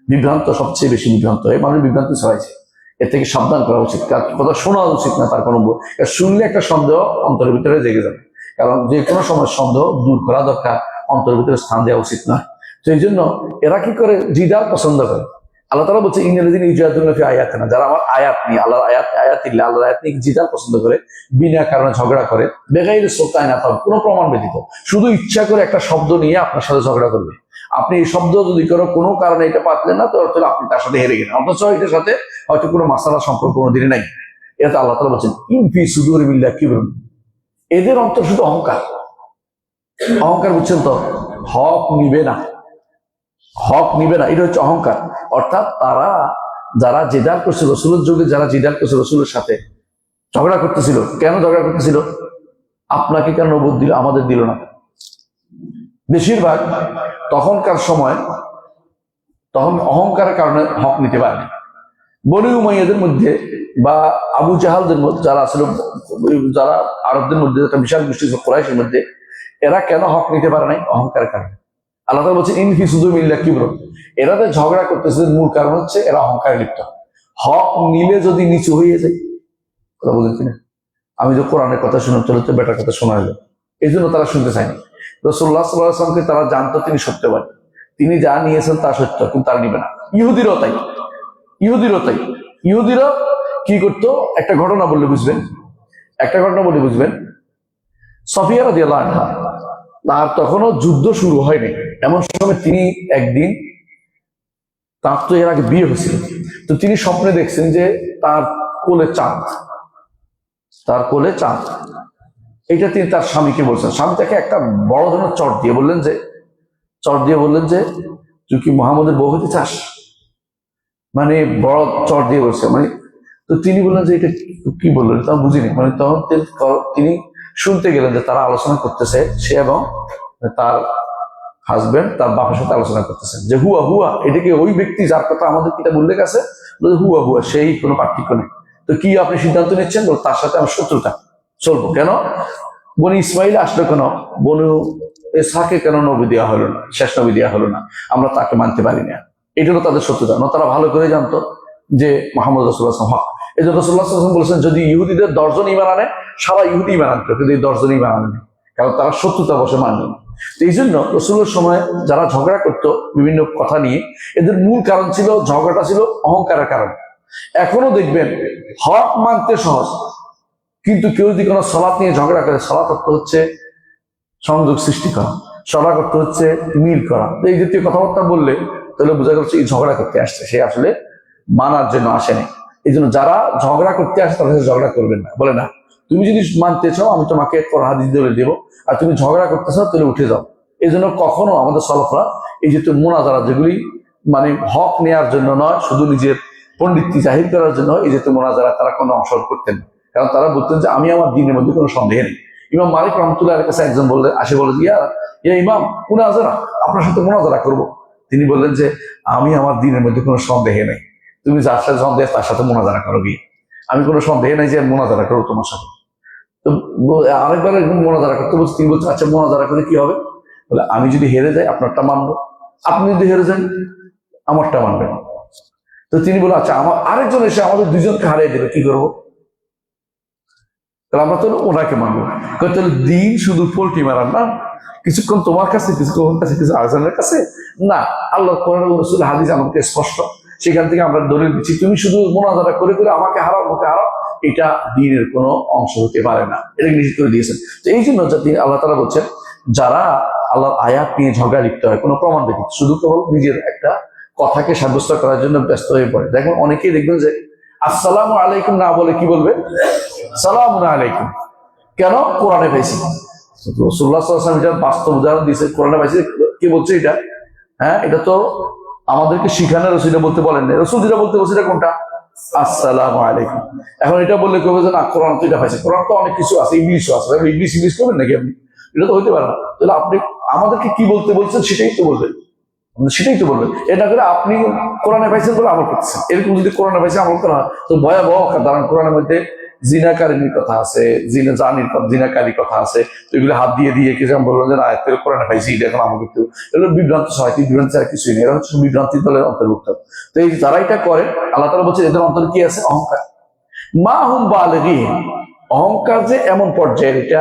বিভ্রান্ত, সবচেয়ে বেশি বিভ্রান্ত হয়ে মানুষ বিভ্রান্তি ছড়াইছে। এর থেকে সাবধান করা উচিত, কথা শোনা উচিত না তার কোনো। শুনলে একটা সন্দেহ অন্তরের ভিতরে জেগে যাবে, কারণ যে কোনো সময় সন্দেহ দূর করা দরকার, অন্তরের ভিতরে স্থান দেওয়া উচিত না। তো এই জন্য এরা কি করে, জিদাল পছন্দ করে। আল্লাহ তাআলা বলছে ইন্নাল্লাযীনা ইউজাহিদুনা ফি আয়াতিনা, যারা আমার আয়াত নিয়ে, আল্লাহর আয়াতিল্লাহ, আল্লাহর আয়াত নিয়ে জিদাল পছন্দ করে, বিনা কারণে ঝগড়া করে, বেগাইরি সুলতানিন আতাহুম, কোনো প্রমাণ ব্যতীত, শুধু ইচ্ছা করে একটা শব্দ নিয়ে আপনার সাথে ঝগড়া করবে। আপনি এই শব্দ যদি কোনো কারণে এটা পাতলেন না, তো আপনি তার সাথে হেরে গেলেন, অথচ এটার সাথে হয়তো কোনো মাসালা সম্পর্ক কোনোদিনই নাই। এটা আল্লাহ তাআলা বলছেন ইনফি সুদুরিহিম মিল্লাহি কিবরুন, এদের অন্তর শুধু অহংকার। অহংকার বুঝছেন তো? হক নিবে না, হক নিবে না, এটা হচ্ছে অহংকার। অর্থাৎ তারা যারা জিদাল করছিল রাসূলের যুগে, যারা জিদাল করছিল রাসূলের সাথে, ঝগড়া করতেছিল, কেন ঝগড়া করতেছিল? আপনাকে কেন নবুয়ত দিল, আমাদের দিল না? বেশিরভাগ তখনকার সময়, তখন অহংকারের কারণে হক নিতে পারেনি। বনী উমাইয়াদের মধ্যে বা আবু জাহালদের মধ্যে যারা ছিল, যারা আরবদের মধ্যে একটা বিশাল গোষ্ঠী ছিল কুরাইশের মধ্যে, এরা কেন হক নিতে পারে নাই? অহংকারের কারণে। আল্লাহ তাআলা বলছেন ইনফি সুদুরিহিম মিল্লাহি কিবরুন, এরা যে ঝগড়া করতেছে মূল কারণ হচ্ছে এরা অহংকারে লিপ্ত। হক নিলে যদি নিচু হয়ে যায়, কথা বলছি না, আমি যে কোরআনের কথা শুনে চলে তো বেটার কথা শোনা হলো, এই জন্য তারা শুনতে চায়নি। রাসূলুল্লাহ সাল্লাল্লাহু আলাইহি ওয়াসাল্লামকে তারা জানতো তিনি সত্যবাদী, তিনি যা নিয়েছেন তা সত্য, কিন্তু তারা নিবে না। ইহুদিরাও তাই, ইহুদিরা কি করতো, একটা ঘটনা বললে বুঝবেন। সফিয়া রাদিয়াল্লাহু আনহা, তার তখনও যুদ্ধ শুরু হয়নি, এমন সময় তিনি একদিন, তার তো এর আগে বিয়ে হয়েছিল, তো তিনি স্বপ্নে দেখছেন যে তার কোলে চাঁদ, এটা তিনি তার স্বামীকে বলছেন। স্বামী তাকে একটা বড় ধরনের চট দিয়ে বললেন যে তুই কি মুহাম্মদের বউ হতে চাস, মানে বড় চট দিয়ে বলছে, মানে। তো তিনি বললেন যে এটা কি বললেন, তা বুঝিনি, মানে তখন তিনি শুনতে গেলেন যে তারা আলোচনা করতেছে, সে এবং তার হাজবেন্ড তার বাপের সাথে আলোচনা করতেছেন যে হুয়া এটা কি ওই ব্যক্তি যার কথা আমাদের কিতাব উল্লেখ আছে? হুয়া সেই, কোনো পার্থক্য নেই। তো কি আপনি সিদ্ধান্ত নিচ্ছেন? বল তার সাথে আমার শত্রুতা, চলবো কেন? বনি ইসমাইল আসলো কেন, বনু ইসহাকে কেন নবী দেওয়া হলো না, শেষ নবী দেওয়া হলো না, আমরা তাকে মানতে পারি না। এটা হলো তাদের শত্রুতা। তারা ভালো করে জানতো যে মুহাম্মদ রাসূলুল্লাহ সাল্লাল্লাহু আলাইহি ওয়াসাল্লাম হক। এই জন্য রাসূলুল্লাহ সাল্লাল্লাহু আলাইহি ওয়াসাল্লাম বলেছেন যদি ইহুদিদের 10 জন ঈমান আনে, সারা ইহুদি ঈমান আনতো, কিন্তু এই 10 জন ঈমান আনেনি, কারণ তারা শত্রুতা বসে মানবে না। এই জন্য রাসূলের সময় যারা ঝগড়া করতো বিভিন্ন কথা নিয়ে, এদের মূল কারণ ছিল, ঝগড়াটা ছিল অহংকারের কারণ। এখনো দেখবেন হক মানতে সহজ, কিন্তু কেউ যদি কোনো সালাত নিয়ে ঝগড়া করে, সালাত অর্থ হচ্ছে সংযোগ সৃষ্টি করা, সালাত অর্থ হচ্ছে মিল করা, তো এই জাতীয় কথাবার্তা বললে তাহলে বোঝা যাচ্ছে এই ঝগড়া করতে আসছে, সে আসলে মানার জন্য আসেনি। এই জন্য যারা ঝগড়া করতে আসে তাদের সাথে ঝগড়া করবেন না, বলে না তুমি যদি মানতে চাও আমি তোমাকে হাদিস ধরে দেবো, আর তুমি ঝগড়া করতে চাও তাহলে উঠে যাও। এই জন্য কখনো আমাদের সালাফরা এই যে মোনাজারা, যেগুলি মানে হক নেওয়ার জন্য নয়, শুধু নিজের পণ্ডিতটি জাহির করার জন্য এই যে মোনাজারা তারা কোনো অংশগ্রহণ করতেন না, কারণ তারা বলতেন যে আমি আমার দিনের মধ্যে কোনো সন্দেহ নেই। ইমাম মালিক রহমতুল্লাহর কাছে একজন বললেন, আসে বলে ইয়া ইমাম মুনাজারা, আপনার সাথে মোনাজারা করবো। তিনি বললেন যে আমি আমার দিনের মধ্যে কোনো সন্দেহ নেই, তুমি যার সাথে সন্দেহ তার সাথে মোনাজারা করো গিয়ে, আমি কোনো সন্দেহ নেই যে মোনাজারা করবো তোমার সাথে। তো আরেকবার একদম মোনাজারা করতে বলছে, তিনি বলছেন আচ্ছা মোনাজারা করে কি হবে? বলে আমি যদি হেরে যাই আপনারটা মানবো, আপনি যদি হেরে যান আমারটা মানবেন। তো তিনি বলে আচ্ছা আমার আরেকজন এসে আমাদের দুজনকে হারিয়ে দেবে, কি করবো? তাহলে আমরা তো ওনাকে মানবো। তাহলে দিন শুধু পোল্ট্রি মারার না, কিছুক্ষণ তোমার কাছে, কিছুক্ষণ কাছে, কিছু আরেকজনের কাছে না। আল্লাহ কোরআন রাসূল হাদিস আমাকে স্পষ্ট, সেখান থেকে আমরা দলিল দিচ্ছি তুমি শুধু মোনাজারা করে করে আমাকে হারাও, আমাকে হারাও, এটা দ্বীনের কোনো অংশ হতে পারে না, এটা নিশ্চিত করে দিয়েছেন। তো এই জন্য আল্লাহ তাআলা বলছেন যারা আল্লাহর আয়াত নিয়ে ঝগড়া লিপ্ত হয় কোনো প্রমাণ দেখি, শুধু কেবল নিজের একটা কথাকে সাব্যস্ত করার জন্য ব্যস্ত হয়ে পড়ে। দেখবেন অনেকেই দেখবেন যে আসসালামু আলাইকুম না বলে কি বলবে? সালামু আলাইকুম। কেন? কোরআনে পাইছি। রাসূলুল্লাহ সাল্লাল্লাহু আলাইহি ওয়াসাল্লাম এটার বাস্তব উদাহরণ দিয়েছে, কোরআনে পাইছি। কি বলছে এটা? হ্যাঁ, এটা তো আমাদেরকে শিখানো, রসুল বলতে বলেন না। রসুল যেটা বলতে বলছে এটা কোনটা? আসসালামু আলাইকুম। এখন এটা বললে কেউ যে না কোরআন তো এটা পাইছে, কোরআন তো অনেক কিছু আছে, ইংলিশও আছে, ইংলিশ করবেন নাকি আপনি? এটা তো হইতে পারে না। তাহলে আপনি আমাদেরকে কি বলতে বলছেন সেটাই তো বলবেন, সেটাই তো বলবেন। এটা করে আপনি কোরআনে পাইছেন বলে আমল করতেছেন, এরকম যদি কোরআনে পাইছে আমল করা হয় তো ভয়াবহ। কারণ কোরআনের মধ্যে জিনাকারিনীর কথা আছে, জিনাকারীর কথা আছে, তো এগুলো হাত দিয়ে দিয়ে কি যেমন বলবেন যে আয়াত করে কোরআনে পাইছি, এটা এখন আমাকে একটু এগুলো বিভ্রান্ত সাহিত্য, বিভ্রান্ত ছাড়া কিছুই নেই, এরা হচ্ছে বিভ্রান্তি দলের অন্তর্ভুক্ত। তো এই যারা এটা করে আল্লাহ তাআলা বলছে এদের অন্তরে কি আছে? অহংকার। মা হুম বালিগিন, অহংকার যে এমন পর্যায়ের এটা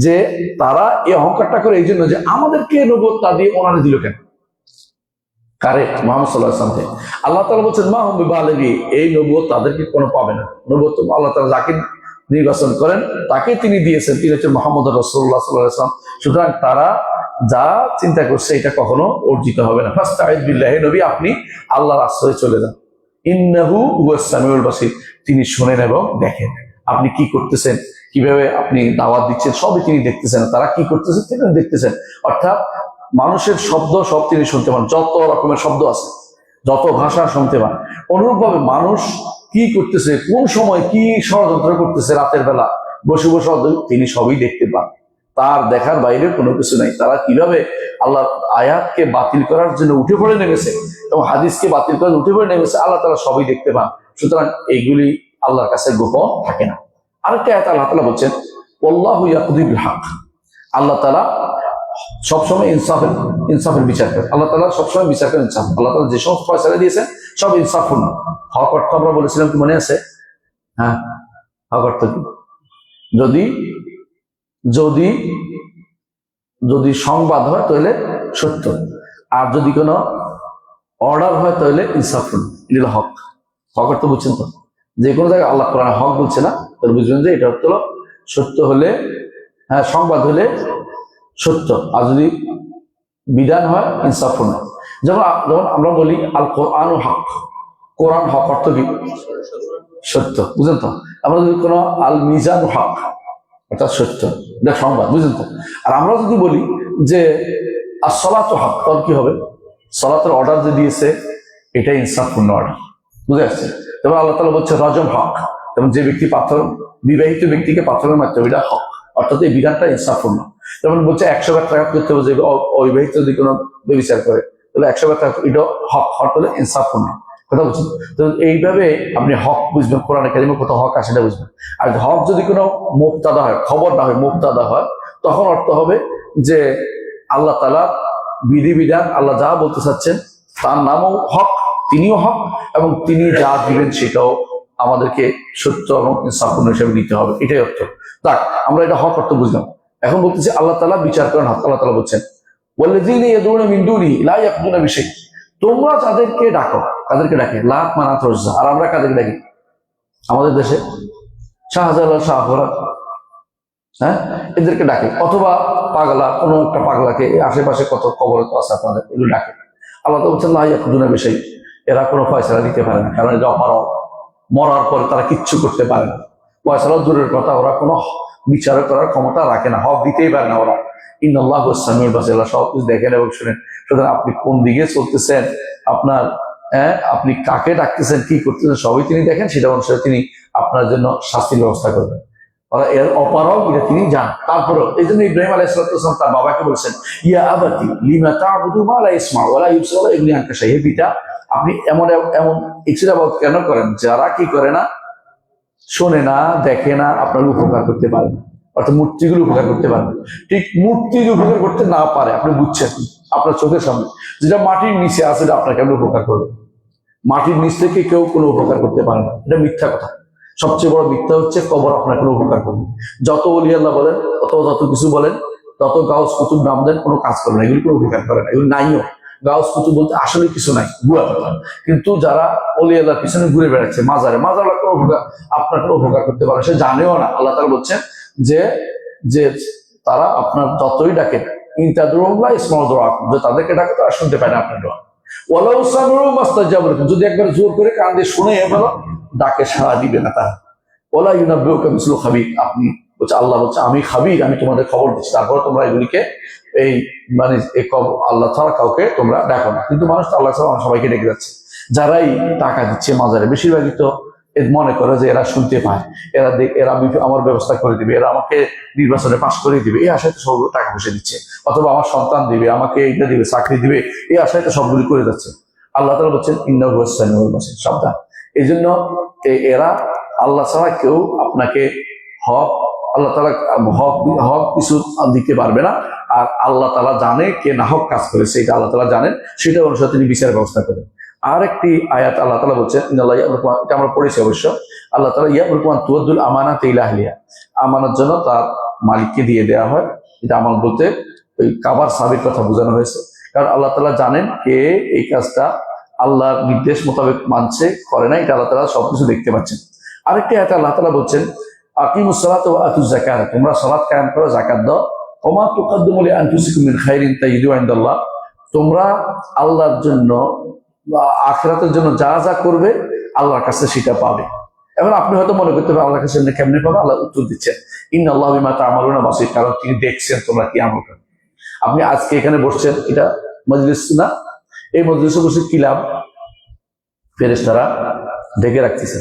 যে তারা এই অহংকারটা করে এই জন্য যে আমাদেরকে নবুয়ত দিয়ে ওনারা দিল কেন? কারে? মুহাম্মদ সাল্লাল্লাহু আলাইহি ওয়াসাল্লামকে। আল্লাহ তাআলা বলছেন মা হুম বিবালিগিন, এই নবুয়ত তাদেরকে কোনো পাবে না। নবুয়ত আল্লাহ তাআলা যাকে নির্বাচন করেন তাকে তিনি দিয়েছেন, তিনি হচ্ছেন মুহাম্মদ রাসূলুল্লাহ সাল্লাল্লাহু আলাইহি ওয়াসাল্লাম। সুতরাং তারা যা চিন্তা করছে এটা কখনো অর্জিত হবে না। ফাস্তাইদ বিল্লাহি, নবী আপনি আল্লাহর আশ্রয়ে চলে যান। ইন্নাহু হুয়াস সামিউল বাসীর, তিনি শোনেন এবং দেখেন। আপনি কি করতেছেন, কিভাবে আপনি দাওয়াত দিচ্ছেন, সবই তিনি দেখতেছেন। তারা কি করতেছে তিনি দেখতেছেন। অর্থাৎ মানুষের শব্দ সব তিনি শুনতে পান, যত রকমের শব্দ আছে, যত ভাষা শুনতে পান। অনুরূপভাবে মানুষ কি করতেছে, কোন সময় কি ষড়যন্ত্র করতেছে, রাতের বেলা বসে বসে তিনি সবই দেখতে পান। তার দেখার বাইরে কোনো কিছু নাই। তারা কিভাবে আল্লাহর আয়াতকে বাতিল করার জন্য উঠে পড়ে নেমেছে এবং হাদিসকে বাতিল করার উঠে পড়ে নেমেছে, আল্লাহ তাআলা সবই দেখতে পান। সুতরাং এইগুলি আল্লাহর কাছে গোপন থাকে না। আরেকটা আয়াত আল্লাহ তাআলা বলছেন ওয়াল্লাহু ইয়াকদি বিল হক, আল্লাহ তাআলা সবসময় ইনসাফের বিচার করেন। আল্লাহ তাআলা সবসময় বিচার করেন ইনসাফ। আল্লাহ তাআলা যে সমস্ত ফয়সালা দিয়েছেন সব ইনসাফপূর্ণ। হক অর্থ আমরা বলেছিলাম, কি মনে আছে? হ্যাঁ, হক অর্থ কি? যদি যদি যদি সংবাদ হয় তাহলে সত্য, আর যদি কোনো অর্ডার হয় তাহলে ইনসাফপূর্ণ। এটা হক। হক অর্থ বুঝছেন তো? যে কোনো জায়গায় আল্লাহ কোরআনে হক বলছে না, তাহলে বুঝবেন যে এটা হলো সত্য হলে, হ্যাঁ সংবাদ হলে সত্য, আর যদি বিধান হয় ইনসাফপূর্ণ। যেমন যেমন আমরা বলি আল কোরআন হক, কোরআন হক অর্থ কি? সত্য, বুঝলেন তো? আমরা যদি কোনো আল মিজান হক অর্থাৎ সত্য, এটা সংবাদ, বুঝলেন তো? আর আমরা যদি বলি যে আসসালাত হক, তাহলে কি হবে? সালাতের অর্ডার যে দিয়েছে এটা ইনসাফপূর্ণ অর্ডার, বুঝে আসছে? যেমন আল্লাহ তাআলা বলছে রজম হক, যেমন যে ব্যক্তি পাথর, বিবাহিত ব্যক্তিকে পাথরের মারতে হবে, এটা হক, অর্থাৎ এই বিধানটা ইনসাফপূর্ণ। যেমন বলছে 100 বার টাকা করতে হবে, যে অবিবাহিত যদি কোনো ব্যভিচার করে তাহলে 100 বার টাকা, এটা হক, হক হলে ইনসাফপূর্ণ। কথা বলছেন তো? এইভাবে আপনি হক বুঝবেন, কোরআনে কারিমে কোথাও হক আছে সেটা বুঝবেন। আর হক যদি কোনো মুক্তাদা হয়, খবর না হয়, মুক্তাদা হয়, তখন অর্থ হবে যে আল্লাহ তাআলা বিধিবিধান, আল্লাহ যা বলতে চাচ্ছেন তার নামও হক, তিনিও হক, এবং তিনি যা দিবেন সেটাও আমাদেরকে সত্য এবং ইনসাফপূর্ণ হিসেবে নিতে হবে, এটাই অর্থ। তাক আমরা এটা হক অর্থ বুঝলাম। এখন বলতেছি আল্লাহ তাআলা বিচার করেন হক। আল্লাহ তাআলা বলছেন ওয়াল্লাযীনা ইয়াদউনা মিন দুনিহি লা ইয়াকদুনা বিশাই, তোমরা যাদেরকে ডাকো, কাদেরকে ডাকে? লাত, মানাত, উজ্জা। আর আমরা কাদেরকে ডাকি? আমাদের দেশে শাহজালাল, শাহরা, হ্যাঁ, এদেরকে ডাকে। অথবা পাগলা, কোনো একটা পাগলাকে, আশেপাশে কত কবর তো আছে আপনাদের, এগুলো ডাকে। আল্লাহ তো বলছেন লা ইয়াকদুনা বিশাই, এরা কোনো ফয়সালা দিতে পারে না, কারণ এটা অপারগ, মরার পরে তারা কিচ্ছু করতে পারে না। ফয়সালা দূরের কথা, ওরা কোনো বিচার করার ক্ষমতা রাখে না, হক দিতেই পারে না ওরা। ইন্নাল্লাহু সামিউল বাসীর, আল্লাহ সব কিছু দেখেন এবং শুনেন। সুতরাং আপনি কোন দিকে চলতেছেন, আপনার আপনি কাকে ডাকতেছেন, কি করতেছেন সবই তিনি দেখেন, সেটা অনুসারে তিনি আপনার জন্য শাস্তির ব্যবস্থা করবেন। এর অপারগ এটা তিনি জান। তারপরেও এই জন্য ইব্রাহিম আলাইহিস সালাম তার বাবাকে বলছেন, ইয়া আবাতি লিমা তা'বুদু মা লা ইয়াসমাউ ওয়া লা ইবসিরু ওয়া লা ইগনি আনকা শাইআ। হে পিতা, আপনি এমন এমন ইবাদত কেন করেন যারা কি করে না, শোনে না, দেখে না, আপনার উপকার করতে পারে না, অর্থাৎ মূর্তিগুলো উপকার করতে পারে না। ঠিক মূর্তি উপকার করতে না পারে, আপনি বুঝছেন আপনার চোখের সামনে যেটা মাটির নিচে আছে, এটা আপনাকে কেমন উপকার করবে? মাটির নিচ থেকে কেউ কোনো উপকার করতে পারে না, এটা মিথ্যা কথা। সবচেয়ে বড় মিথ্যা হচ্ছে কবর আপনার কোনো উপকার করবে। যত ওলি আল্লাহ বলেন, যত কিছু বলেন, তত গাউস কুতুব নাম দেন, কোনো কাজ করে না, এগুলি কোনো উপকার করে না, এগুলো নাইও। গাউস কুতুব বলতে আসলে কিছু নাই, ভুয়া কথা। কিন্তু যারা ওলি আল্লাহর পিছনে ঘুরে বেড়াচ্ছে, মাজারে কোনো উপকার, আপনার কোনো উপকার করতে পারে, সে জানেও না। আল্লাহ তাআলা বলছেন যে যে তারা আপনার যতই ডাকেন, ইনতাদুরুল্লাহ ইসমাউ দুআকুম, যে তাদেরকে ডাকে তারা শুনতে পায় না আপনার দোয়া। ওয়ালাউ সামিউ মাস্তাজাবু লাকুম, যদি একবার জোর করে কান দিয়ে শুনে এবারও ডাকে সাড়া দিবে না তারা। ওয়ালা ইউনাব্বিউকা মিসলু খাবীর, আপনি বলছে, আল্লাহ বলছে আমি খাবীর, আমি তোমাদের খবর দিচ্ছি, তারপরে তোমরা এগুলিকে এই মানে আল্লাহ ছাড়া কাউকে তোমরা ডাকো না। কিন্তু মানুষ তো আল্লাহ ছাড়া সবাইকে ডেকে যাচ্ছে। যারাই টাকা দিচ্ছে মাজারে, বেশিরভাগই তো মনে করে যে এরা শুনতে পায়, এরা আমার ব্যবস্থা করে দিবে, এরা আমাকে নির্বাচনে পাশ করে দিবে, এই আশায় তো সব টাকা পয়সা দিচ্ছে, অথবা আমার সন্তান দিবে, আমাকে এইটা দিবে, চাকরি দিবে, এই আশায় তো সবগুলি করে যাচ্ছে। আল্লাহ তাআলা বলছেন ইন্নাহু হুয়াস সামিউল বাসীর, সাবধান। এই জন্য এরা আল্লাহ ছাড়া কেউ আপনাকে হক, আল্লাহ তাআলা হক কিছু দিতে পারবে না। আর আল্লাহ তাআলা জানে কে না হক কাজ করেছে, এটা আল্লাহ তাআলা জানেন, সেটা অনুসারে তিনি বিচার ব্যবস্থা করেন। আর একটি আয়াত আল্লাহ তাআলা বলছেন, এটা আমরা পড়েছি অবশ্য, আল্লাহ তাআলা ইয়ামুরুকুম আন তুআদ্দুল আমানাতি ইলা আহলিহা, আমানত যেন তার মালিককে দিয়ে দেওয়া হয়। এটা আমানত বলতে ওই কাবার সাবির কথা বোঝানো হয়েছে, কারণ আল্লাহ তাআলা জানেন কে এই কাজটা আল্লাহর নির্দেশ মোতাবেক মানছে, করে না, এটা আল্লাহ তাআলা সবকিছু দেখতে পাচ্ছেন। আরেকটি আয়াত আল্লাহ তাআলা বলছেন, আকিমুস সালাতা ওয়া আতুজ যাকাত, তোমরা সালাত কায়েম করো, যাকাত দাও। ওয়া মা তুকাদ্দিমু লিআনফুসিকুম মিন খাইরিন তাজিদুহু ইনদাল্লাহ, তোমরা আল্লাহর জন্য আখিরাতের জন্য যা যা করবে আল্লাহর কাছে সেটা পাবে। এখন আপনি হয়তো মনে করতে পারেন আল্লাহর কাছে কেমনে পাবে, আল্লাহ উত্তর দিচ্ছেন ইন্নাল্লাহু বিমা তা'মালুনা বাসীর, কারণ তিনি দেখছেন তোমরা কি আমল করো। আপনি আজকে এখানে বসছেন, এটা মজলিস না, এই মজলিসে বসে কি লাভ? ফেরেশতারা ঢেকে রাখতেছে,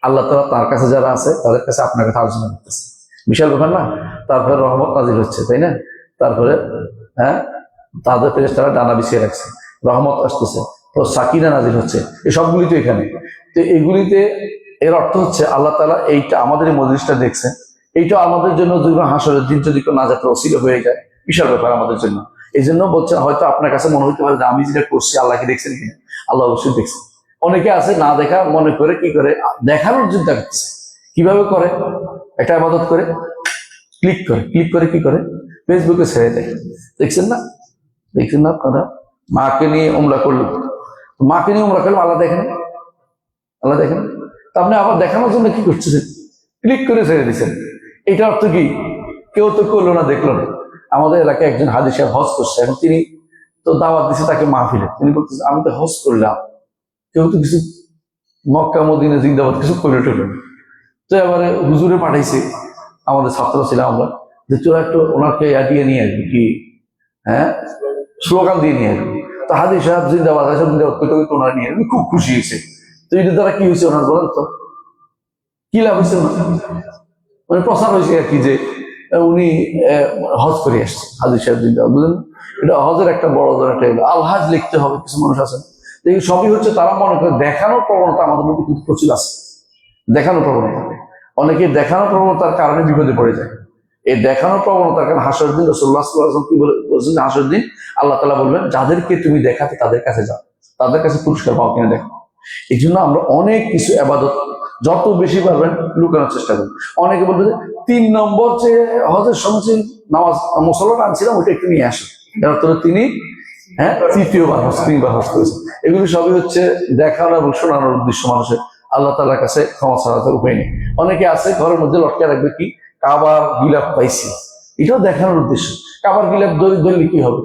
আল্লাহ তাআলা তার কাছে যারা আছে তাদের কাছে আপনার কথা আলোচনা করতেছে, বিশাল ব্যাপার না? তারপরে রহমত নাজিল হচ্ছে, তাই না? তারপরে তাদের ফেরেশতারা ডানা বিছিয়ে রাখছে, রহমত আসতেছে, তো সাকিনা নাজিল হচ্ছে, এই সবগুলি তো এখানে। তো এইগুলিতে এর অর্থ হচ্ছে আল্লাহ তাআলা এইটা আমাদের এই মজলিসটা দেখছেন, এইটা আমাদের জন্য হাসরের দিন যদি কেউ নাজাতের ওসিলা হয়ে যায়, বিশাল ব্যাপার আমাদের জন্য। এই জন্য বলছেন, হয়তো আপনার কাছে মনে হতে পারে যে আমি যেটা করছি আল্লাহকে দেখছেন কিনা, আল্লাহ অবশ্যই দেখছেন। অনেকে আছে না দেখা মনে করে কি করে দেখানোর চিন্তা করতেছে। কিভাবে করে? একটা ইবাদত করে ক্লিক করে কি করে ফেসবুকে ছেড়ে দেয়, দেখছেন না আপনারা? মাকে নিয়ে উমরা করলো, আল্লাহ দেখেন, তা আপনি আবার দেখানোর জন্য কি করতেছেন? ক্লিক করে ছেড়ে দিচ্ছেন। এটা অর্থ কি? কেউ তো করলো না, দেখলো না। আমাদের এলাকায় একজন হাজী সাহেব হজ করছে, এখন তিনি তো দাওয়াত দিচ্ছে তাকে মাহফিলে, তিনি বলতেছেন আমি তো হজ করলাম, কেউ তো কিছু মক্কা মদিনা জিন্দাবাদ কিছু করে টুলো। তো এবারে হুজুরে পাঠাইছে, আমাদের ছাত্র ছিলাম আমরা, যে তোরা একটু ওনাকে দিয়ে নিয়ে আসবি, কি স্লোগান দিয়ে নিয়ে আসবি। তো হাজী সাহেব জিন্দাবাদ করতে ওনারা নিয়ে আসবি, খুব খুশি হয়েছে। তো এটা দ্বারা কি হয়েছে ওনার বলেন তো, কি লাভ হয়েছে? মানে প্রচার হয়েছে আর কি, যে উনি হজ করে আসছে, হাজী সাহেব জিন্দাবাদ, বুঝলেন? এটা হজের একটা বড় ধরনের একটা আলহাজ লিখতে হবে, কিছু মানুষ আছে এই সবই হচ্ছে তারা মনে করে দেখানোর প্রবণতা আমাদের মধ্যে কিন্তু প্রচুর আছে। দেখানোর প্রবণতা, অনেকে দেখানোর প্রবণতার কারণে বিপদে পড়ে যায়। এই দেখানোর প্রবণতার কারণে হাসরের দিন রাসূলুল্লাহ সাল্লাল্লাহু আলাইহি ওয়াসাল্লাম কি বলছেন? হাসরের দিন আল্লাহ তাআলা বলবেন যাদেরকে তুমি দেখাতে তাদের কাছে যাও, তাদের কাছে পুরস্কার পাও কিনা দেখো। এই জন্য আমরা অনেক কিছু ইবাদত যত বেশি পারবেন লুকানোর চেষ্টা করুন। অনেকে বলবে যে 3 নম্বর যে হজের সময় নামাজ মুসল্লাটা আনছিলাম ওটা একটু নিয়ে আসো, এর অর্থ তিনি তৃতীয়বার হজ করেছেন। এগুলি সবই হচ্ছে দেখানো এবং শোনানোর উদ্দেশ্য মানুষের, আল্লাহ তাআলার কাছে ক্ষমা ছাড়াতে উপায় নেই। অনেকে আছে ঘরের মধ্যে লটকে রাখবে কি, কাবার গিলাফ পাইছি, এটাও দেখানোর উদ্দেশ্য। কাবার গিলাফ ধরলে কি হবে?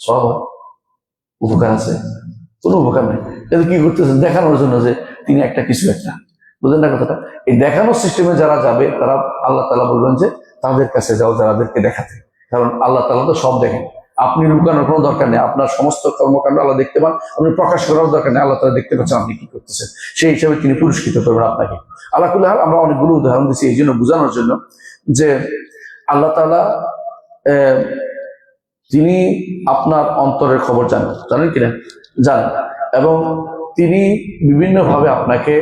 সব হয়, উপকার আছে? কোনো উপকার নেই। কিন্তু কি করতেছেন? দেখানোর জন্য যে তিনি একটা কিছু একটা, বুঝলেন না কথাটা? এই দেখানোর সিস্টেমে যারা যাবে তারা আল্লাহ তাআলা বলবেন যে তাদের কাছে যাও যাদেরকে দেখাতে, কারণ আল্লাহ তাআলা তো সব দেখেন। আপনি লুকানোর কোনো দরকার নেই, আপনার সমস্ত কর্মকাণ্ড আল্লাহ দেখতে পান, আপনি প্রকাশ করার দরকার নেই, আল্লাহ তাআলা দেখতে পাচ্ছেন আপনি কি করতেছেন, সেই হিসাবে তিনি পুরস্কৃত করবেন আপনাকে। আল্লাহ কুল্লাহ আমরা অনেকগুলো উদাহরণ দিচ্ছি এই জন্য বোঝানোর জন্য যে আল্লাহ তাআলা তিনি আপনার অন্তরের খবর জানেন কিনা, জানেন, এবং তিনি বিভিন্ন ভাবে আপনাকে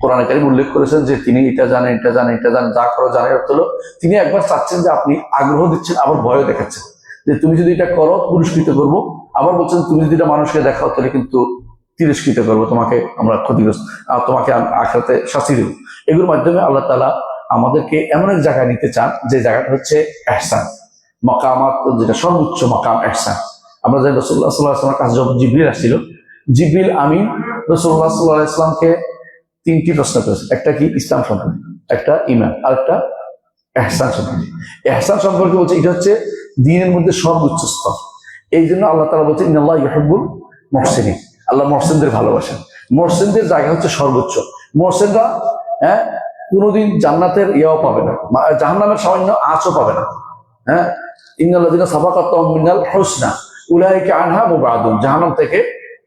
কোরআনে কারীম উল্লেখ করেছেন যে তিনি এটা জানেন, এটা জানেন, এটা জানেন, যা করো জানার অর্থ হলো তিনি একবার চাচ্ছেন যে আপনি আগ্রহ দিচ্ছেন, আবার ভয় দেখাচ্ছেন যে তুমি যদি এটা করো পুরস্কৃত করবো, আবার বলছেন তুমি যদি এটা মানুষকে দেখাও তাহলে কিন্তু তিরস্কৃত করবো, তোমাকে আমরা ক্ষতিগ্রস্ত, তোমাকে আখিরাতে শাস্তি দেব। এগুলোর মাধ্যমে আল্লাহ তাআলা আমাদেরকে এমন এক জায়গায় নিতে চান যে জায়গাটা হচ্ছে ইহসান, মাকামাত, যেটা সর্বোচ্চ মাকাম ইহসান। আমরা যে রাসূলুল্লাহ সাল্লাল্লাহু আলাইহি ওয়াসাল্লামের কাছে যখন জিবরিল আসছিল, জিবরিল আমিন রাসূলুল্লাহ সাল্লাল্লাহু আলাইহি ওয়াসাল্লামকে তিনটি প্রশ্ন করেছে, একটা কি ইসলাম সম্পর্কে, একটা ঈমান, আর একটা ইহসান সম্পর্কে। ইহসান সম্পর্কে বলছে এটা হচ্ছে দ্বীনের মধ্যে সর্বোচ্চ স্তর। এই জন্য আল্লাহ তাআলা বলছে ইন্নাল্লাহা ইউহিব্বুল মুহসিনিন, আল্লাহ মুহসিনদের ভালোবাসেন। মুহসিনদের জায়গা হচ্ছে সর্বোচ্চ। মুহসিনরা কোনোদিন জান্নাতের ইয়াও পাবে না, জাহান্নামের সামান্য আঁচও পাবে না। ইন্নাল্লাযীনা সাবাকাত লাহুম মিনাল হুসনা উলাইকা আনহা মুবাদুন, জাহান্নাম থেকে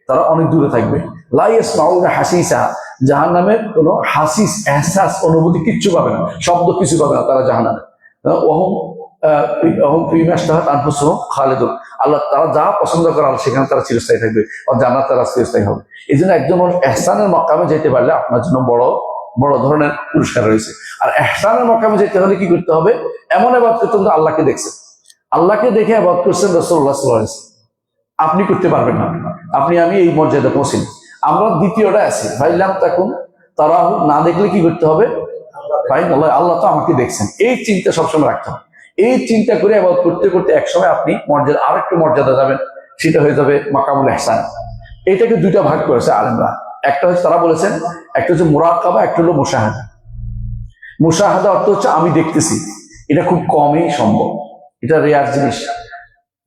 তারা অনেক দূরে থাকবে। লা ইয়াসমাউনা হাসিসা, জাহান্নামের কোনো হাসিস, এহসাস, অনুভূতি কিচ্ছু পাবে না, শব্দ কিছু পাবে না তারা জাহান্নামে। খালেদুন, আল্লাহ তারা যা পছন্দ করে সেখানে তারা চিরস্থায়ী থাকবে, জান্নাত তারা চিরস্থায়ী হবে। এই জন্য একজন মানুষ ইহসানের মাকামে যেতে পারলে আপনার জন্য বড় বড় ধরনের পুরস্কার রয়েছে। আর ইহসানের মাকামে যেতে হলে কি করতে হবে? এমন ইবাদত করতে হবে আল্লাহকে দেখছেন, আল্লাহকে দেখে ইবাদত করছেন রাসূলুল্লাহ সাল্লাল্লাহু আলাইহি ওয়াসাল্লাম, আপনি করতে পারবেন না, আপনি আমি এই মর্যাদা পৌঁছি। আমরা দ্বিতীয়টা আছি ভাইলাম তখন তারা না দেখলে কি করতে হবে? ভাই আল্লাহ তো আমাকে দেখছেন, এই চিন্তা সবসময় রাখতে হবে। এই চিন্তা করে ইবাদত করতে করতে একসময় আপনি মর্যাদা, আরেকটু মর্যাদা যাবেন, সেটা হয়ে যাবে মাকামুল ইহসান। এটাকে দুইটা ভাগ করেছে আলেমরা, একটা হচ্ছে তারা বলেছেন একটা হচ্ছে মুরাকাবা, একটা হলো মুশাহাদা। মুশাহাদা অর্থ হচ্ছে আমি দেখতেছি, এটা খুব কমই সম্ভব, এটা রেয়ার জিনিস,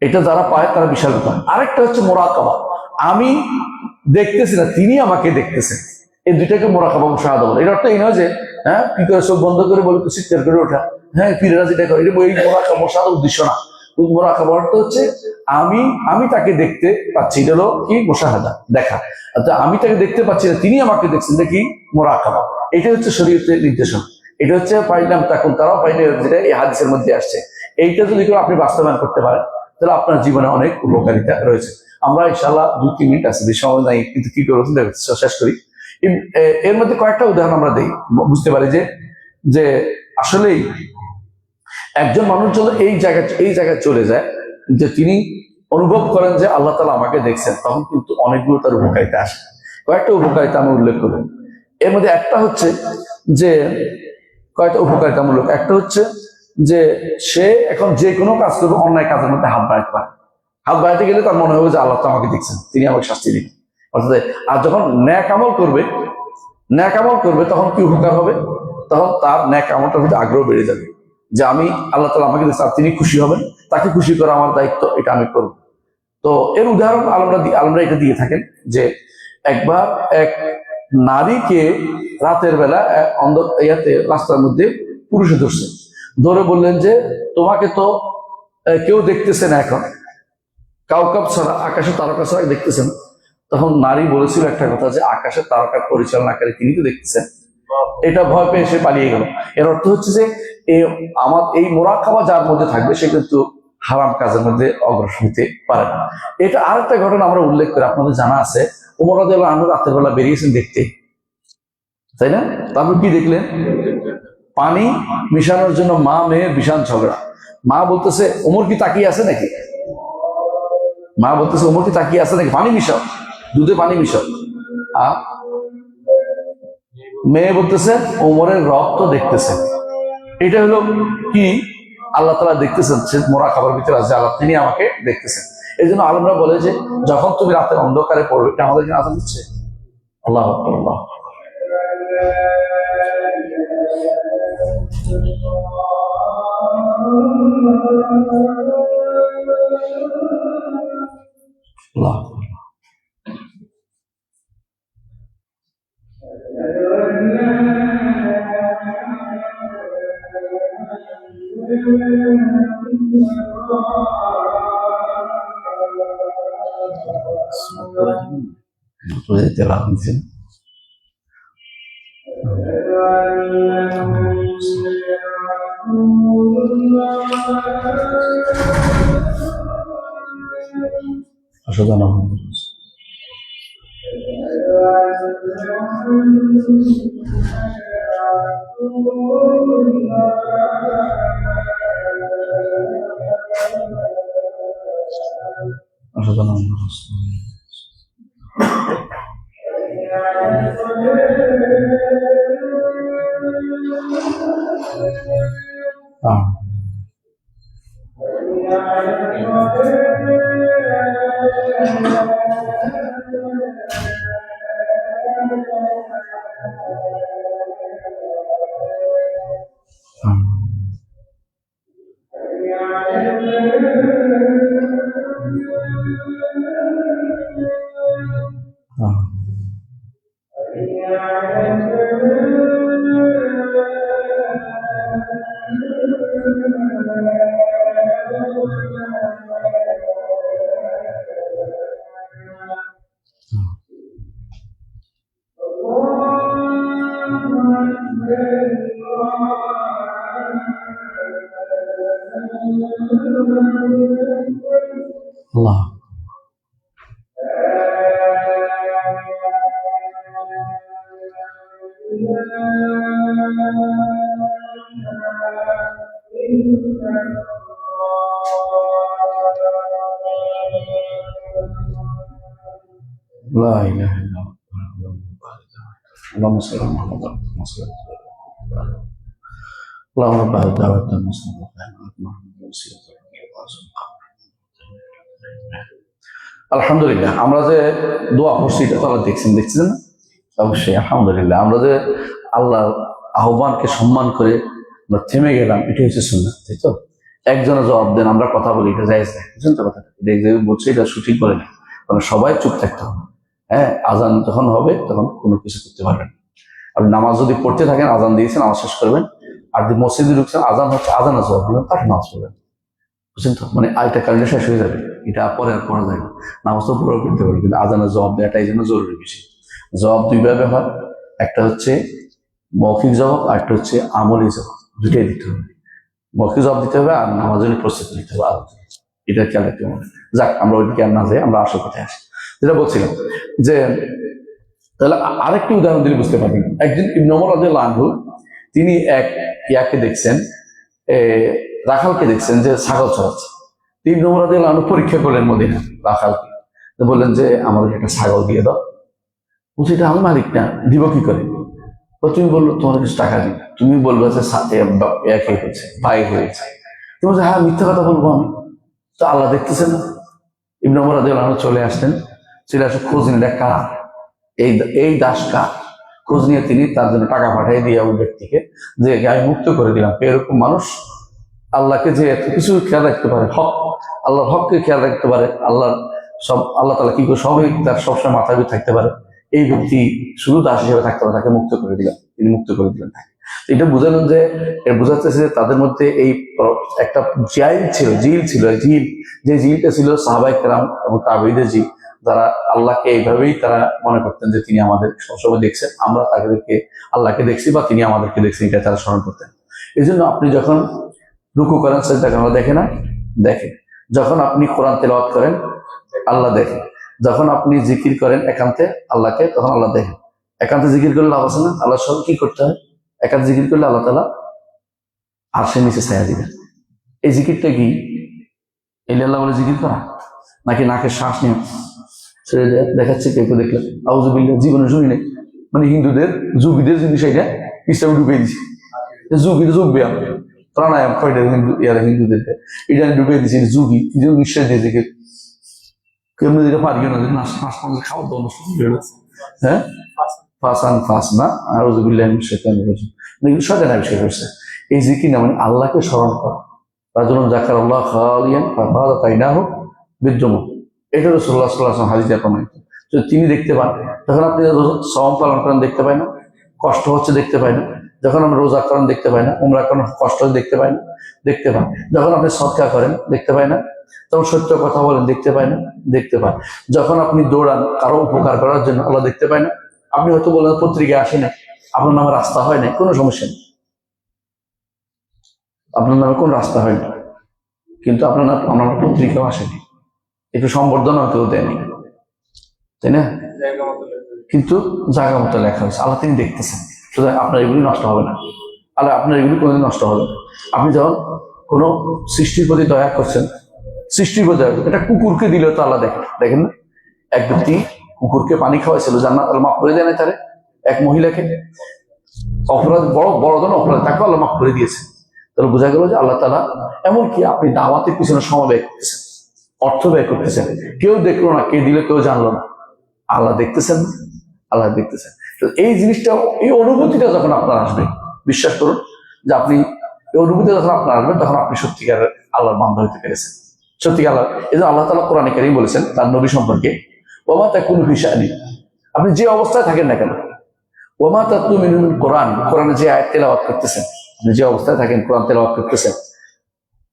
এটা যারা পায় তারা বিশাল ব্যাপার। আরেকটা হচ্ছে মুরাকাবা, আমি দেখতেছি না, তিনি আমাকে দেখতেছেন। এই দুইটাকে মুরাকাবা মুশাহাদা বলে। এর অর্থ এই নয় যে কি করে চোখ বন্ধ করে বলে তো চিৎকার করে ওঠা, পীরেরা যেটা করে, এটা এই মুরাকাবা মুশাহাদার উদ্দেশ্য না। মুরাকাবা অর্থ হচ্ছে আমি তাকে দেখতে পাচ্ছি, এটা হলো কি মুশাহাদা, দেখা। আমি তাকে দেখতে পাচ্ছি না, তিনি আমাকে দেখছেন, দেখি মুরাকাবা। এটা হচ্ছে শরীয়তের নির্দেশনা, এটা হচ্ছে পাইলাম তখন তারাও পাইলে, যেটা এই হাদিসের মধ্যে আসছে। এইটা যদি আপনি বাস্তবায়ন করতে পারেন তাহলে আপনার জীবনে অনেক উপকারিতা রয়েছে। আমরা ইনশাআল্লাহ 2-3 মিনিট আছে, বেশি সময় নাই, কিন্তু কি করবো শেষ করি। এর মধ্যে কয়েকটা উদাহরণ আমরা দিই, বুঝতে পারি যে আসলেই একজন মানুষ যখন এই জায়গায় চলে যায় যে তিনি অনুভব করেন যে আল্লাহ তাআলা আমাকে দেখছেন, তখন কিন্তু অনেকগুলো তার উপকারিতা আসে। কয়েকটা উপকারিতা আমি উল্লেখ করব। এর মধ্যে একটা হচ্ছে যে কয়েকটা উপকারিতামূলক, একটা হচ্ছে যে সে এখন যে কোনো কাজ করবে, অন্যায় কাজের মধ্যে হাত বাড়াতে পারে। হাত বাড়াতে গেলে তার মনে হবে যে আল্লাহ তো আমাকে দেখছেন, তিনি আমাকে শাস্তি দিবেন। অর্থাৎ আর যখন ন্যাক আমল করবে তখন কি উপকার হবে? তখন তার ন্যাক আমলটার প্রতি আগ্রহ বেড়ে যাবে, যে আমি আল্লাহ তাআলা আমাকে দেখছেন, তিনি খুশি হবেন, তাকে খুশি করা আমার দায়িত্ব, এটা আমি করব। তো এর উদাহরণ আলমরা এটা দিয়ে থাকেন যে একবার এক নারীকে রাতের বেলা রাস্তার মধ্যে পুরুষে ধরছে, ধরে বললেন যে তোমাকে তো কেউ দেখতেছে না, এখন কাউকাব ছাড়া, আকাশে তারকা ছাড়া দেখতেছেন। তখন নারী বলেছিল একটা কথা যে আকাশের তারকার পরিচালনাকারী তিনি তো দেখতেছেন। এটা ভয় পেয়ে সে পালিয়ে গেল। এর অর্থ হচ্ছে যে আমার এই মুরাকাবা যার মধ্যে থাকবে সে কিন্তু হারাম কাজের মধ্যে অগ্রসর হতে পারে না। এটা আরেকটা ঘটনা আমরা উল্লেখ করি, আপনাদের জানা আছে, ওমর রাদিয়াল্লাহু আনহু রাতের বেলা বেরিয়েছেন দেখতে, তাই না? তারপর কি দেখলেন? পানি মিশানোর জন্য মা মেয়ের বিশাল ঝগড়া। মা বলতেছে ওমর কি তাকিয়ে আছে নাকি? পানি মিশাও, দুধে পানি মিশাও। মেয়ে বলতেছে ওমরের রক্ত দেখতেছে। এটা হলো কি? আল্লাহ তাআলা দেখতেছেন, সে মুরাকাবার ভিতরে আছে, আল্লাহ তিনি আমাকে দেখতেছেন। এই জন্য আলেমরা বলে যে যখন তুমি রাতের অন্ধকারে পড়বে, এটা আমাদের জন্য আযান হচ্ছে। আল্লাহু আকবার, আল্লাহু আকবার। তেলাওয়াত দিচ্ছেন। أشهد أن محمدا رسول الله أشهد أن محمدا رسول الله. الله لا إله إلا الله اللهم صل على محمد اللهم صل على محمد اللهم رب هذه الدعوة المسلمة আলহামদুলিল্লাহ। আমরা যে দোয়া করছি এটা তো আল্লাহ দেখছেন না? অবশ্যই আলহামদুলিল্লাহ। আমরা যে আল্লাহ আহ্বানকে সম্মান করে আমরা থেমে গেলাম, এটা হচ্ছে সুন্নাত, তাই তো? একজনে জবাব দেন, আমরা কথা বলি, এটা জায়েজ না, বুঝছেন তো কথাটা? এটা যে বলছে এটা সঠিক বলে না, কারণ সবাই চুপ থাকতে হবে। হ্যাঁ, আজান যখন হবে তখন কোনো কিছু করতে পারবেন। আপনি নামাজ যদি পড়তে থাকেন, আজান দিয়েছেন, নামাজ শেষ করবেন। আর যদি মসজিদে ঢুকছেন, আজান হচ্ছে, আজানে জবাব দিবেন, তার নামাজ পড়বেন, বুঝছেন তো? মানে আরেকটা কারণে শেষ হয়ে যাবে, এটা পরে আর পড়া যায় না। নামাজ তো পড়াও করতে পারবে, কিন্তু আজানের জবাব দেওয়াটাই জন্য জরুরি বেশি। জবাব দুইভাবে হয়, একটা হচ্ছে মৌখিক জবাব, আর একটা হচ্ছে আমলি জবাব, দুটাই দিতে হবে। মৌখিক জবাব দিতে হবে আর নামাজের জন্য প্রস্তুতি নিতে হবে, এটা খেয়াল রাখতে হবে। যাক, আমরা ওইদিকে আর না যাই, আমরা আসল কথায় আসি। যেটা বলছিলাম যে তাহলে আরেকটি উদাহরণ দিলে বুঝতে পারবেন। একদিন ইবনে ওমর রাদিয়াল্লাহু আনহু তিনি এক ইয়াকে দেখছেন, রাখালকে দেখছেন যে ছাগল চড়াচ্ছে। ইবনে ওমর রাদিয়াল্লাহু আনহু পরীক্ষা করলেন মদিনা রাখালকে, বললেন যে আমাদের একটা ছাগল দিয়ে দাও। বলছে এটা আমি মালিক না, দিব কি করে? তুমি বললো তোমার কিছু টাকা দিই, তুমি বলবে যে একে হয়েছে, ভাই হয়েছে। তুমি বলছো হ্যাঁ, মিথ্যা কথা বলবো আমি? তো আল্লাহ দেখতেছেন না? ইবনে ওমর রাদিয়াল্লাহু আনহু চলে আসলেন, চলে আসে খোঁজ নিলেন কার, এই দাস কার। খোঁজ নিয়ে তিনি তার জন্য টাকা পাঠিয়ে দিয়ে ওই ব্যক্তিকে যে আমি মুক্ত করে দিলাম। এরকম মানুষ আল্লাহকে যে এত কিছু খেয়াল রাখতে পারে, হক আল্লাহর হককে খেয়াল রাখতে পারে, আল্লাহর সব আল্লাহ তাআলা কি করে সবই তার সবসময় মাথায় থাকতে পারে, এই ব্যক্তি শুধু দাস হিসেবে থাকতে পারে, তাকে মুক্ত করে দিলাম, তিনি মুক্ত করে দিলেন তাকে। এটা বুঝালেন যে বোঝাচ্ছে যে তাদের মধ্যে এই একটা জিল ছিল, যে জিলটা ছিল সাহাবায়ে কেরাম এবং তাবেঈদের জিল, যারা আল্লাহকে এইভাবেই তারা মনে করতেন যে তিনি আমাদের সবসময় দেখছেন, আমরা তাদেরকে আল্লাহকে দেখছি বা তিনি আমাদেরকে দেখছেন, এটা তারা স্মরণ করতেন। এই জন্য আপনি যখন রুকু করেন, সেজদা করেন, আল্লাহ দেখে না? দেখে। যখন আপনি কোরআন তেলাওয়াত করেন, আল্লাহ দেখে। যখন আপনি জিকির করেন একান্তে আল্লাহকে, তখন আল্লাহ দেখেন। একান্তে জিকির করলে লাভ আছে না? আল্লাহর সঙ্গে কি করতে হয়? একান্তে জিকির করলে আল্লাহ তাআলা আরশের নিচে ছায়া দিবেন। এই জিকিরটা কি? এই আল্লাহ বলে জিকির করা, নাকি নাকে শ্বাস নিয়ে ছেড়ে দেখাচ্ছে? কেউ দেখলেন আউযুবিল্লাহ, জীবনে শুনি নাই। মানে হিন্দুদের যোগীদের জিনিস, এটা ইসলামে ঢুকিয়ে দিচ্ছে। যোগীদের যোগ ব্যায়াম, প্রাণায়াম, কয়টা হিন্দুদের এটা ঢুকিয়ে দিচ্ছে। যোগী নিঃশ্বাস দিয়ে জিকির, কেমনি যেটা পারি না, খাওয়ার দাওয়া নষ্ট হয়ে গেছে। হ্যাঁ, ফাস না, আউযুবিল্লাহ মিনাশ শাইতানির রাজিম, এগুলো শয়তান আবিষ্কার করছে। এই জিকির না মানে আল্লাহকে স্মরণ করা। রাজুলুন যাকারাল্লাহ খালিয়ান ফাফাদাত আইনাহু বিদ্যুমুহ, এটা রাসূলুল্লাহ সাল্লাল্লাহু আলাইহি ওয়াসাল্লাম হাদিসে প্রমাণিত। যদি তিনি দেখতে পান, তখন আপনি সাওম পালন করেন দেখতে পাই না, কষ্ট হচ্ছে দেখতে পাই না। যখন আমরা রোজা করেন দেখতে পাই না, উমরা করেন কষ্ট দেখতে পাই না, দেখতে পাই। যখন আপনি সদকা করেন দেখতে পাই না, তখন সত্য কথা বলেন, দেখতে পায় না? দেখতে পায়। যখন আপনি দৌড়ান কারো উপকার করার জন্য, আল্লাহ দেখতে পায় না? আপনি হয়তো বলেন পত্রিকায় আসে না, আপনার নামে রাস্তা হয় না, কোনো সমস্যা নেই, আপনার নামে কোন রাস্তা হয় না, কিন্তু আপনার পত্রিকাও আসেনি, একটু সম্বর্ধনা কেউ দেয়নি, তাই না? কিন্তু জায়গা মতো লেখা হয়েছে, আল্লাহ তিনি দেখতেছেন। সুতরাং আপনার এগুলি নষ্ট হবে না, আল্লাহ আপনার এগুলি কোনোদিন নষ্ট হবে না। আপনি যখন কোনো সৃষ্টির প্রতি দয়া করছেন, সৃষ্টির প্রতি দয়া, এটা কুকুরকে দিলেও তো আল্লাহ দেখেন, দেখেন না? এক ব্যক্তি কুকুরকে পানি খাওয়াইছিল, জান্নাত আল্লাহ মাফ করে দেয় না তারে? এক মহিলাকে অপরাধ, বড় বড় ধরনের অপরাধ, তাকে আল্লাহ মাফ করে দিয়েছে। তাহলে বোঝা গেল যে আল্লাহ তাআলা, এমনকি আপনি দাওয়াতের পিছনে সময় ব্যয় করতেছেন, অর্থ ব্যয় করতেছেন, কেউ দেখলো না, কে দিলে কেউ জানলো না, আল্লাহ দেখতেছেন, আল্লাহ দেখতেছেন। তো এই জিনিসটা, এই অনুভূতিটা যখন আপনার আসবে, বিশ্বাস করুন যে আপনি এই অনুভূতি যখন আপনার আসবে, তখন আপনি সত্যিকার আল্লাহর বান্দা হইতে পেরেছেন, সত্যিকার আল্লাহ। এই যে আল্লাহ তাআলা কোরআনে কারীম বলেছেন তার নবী সম্পর্কে, ওমা তাকুনু ফি শাআনি, আপনি যে অবস্থায় থাকেন না কেন, ওমা তাতলু মিনাল কোরআন, কোরআনে যে আয়াত তেলাওয়াত করতেছেন, আপনি যে অবস্থায় থাকেন কোরআন তেলাওয়াত করতেছেন,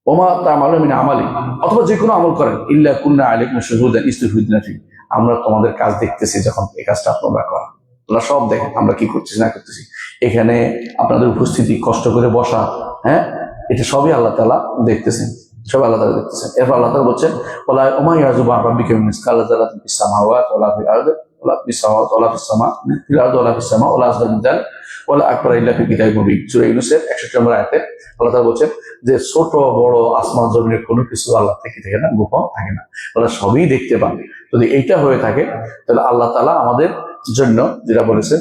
ওমা তা'মালু মিন আমালি, অথবা যে কোনো আমল করেন, ইল্লা কুননা আলাইকুম শুহুদান ইস্তুফিদনা ফি, আমরা তোমাদের কাজ দেখতেছি, যখন এই কাজটা আপনারা করেন, আল্লাহ সব দেখেন আমরা কি করতেছি না করতেছি। এখানে আপনাদের উপস্থিতি, কষ্ট করে বসা, হ্যাঁ, এটা সবই আল্লাহ তাআলা দেখতেছেন, সব আল্লাহ তাআলা দেখতেছেন। এরপর আল্লাহ তাআলা বলছেন, ওয়ালা ওমা ইয়াযুবু আন রাব্বিকা মিন মিসকাল যারাতিন ফিস সামাওয়াতি ওয়ালা ফিল আরদি ওয়ালা ফিস সামাওয়াতি ওয়ালা ফিস সামা ফিল আরদি ওয়ালা ফিস সামা ওয়ালা আসগার মিন যালিক ওয়ালা আকবার ইল্লা ফি কিতাবিম মুবিন। সূরা ইউনূসের 61 নম্বর আয়াতে আল্লাহ তাআলা বলছেন যে ছোট বড় আসমান জমিনের কোনো কিছু আল্লাহ থেকে থাকে না, গোপন থাকে না, ওরা সবই দেখতে পান। যদি এইটা হয়ে থাকে, তাহলে আল্লাহ তাআলা আমাদের জন্য যেটা বলেছেন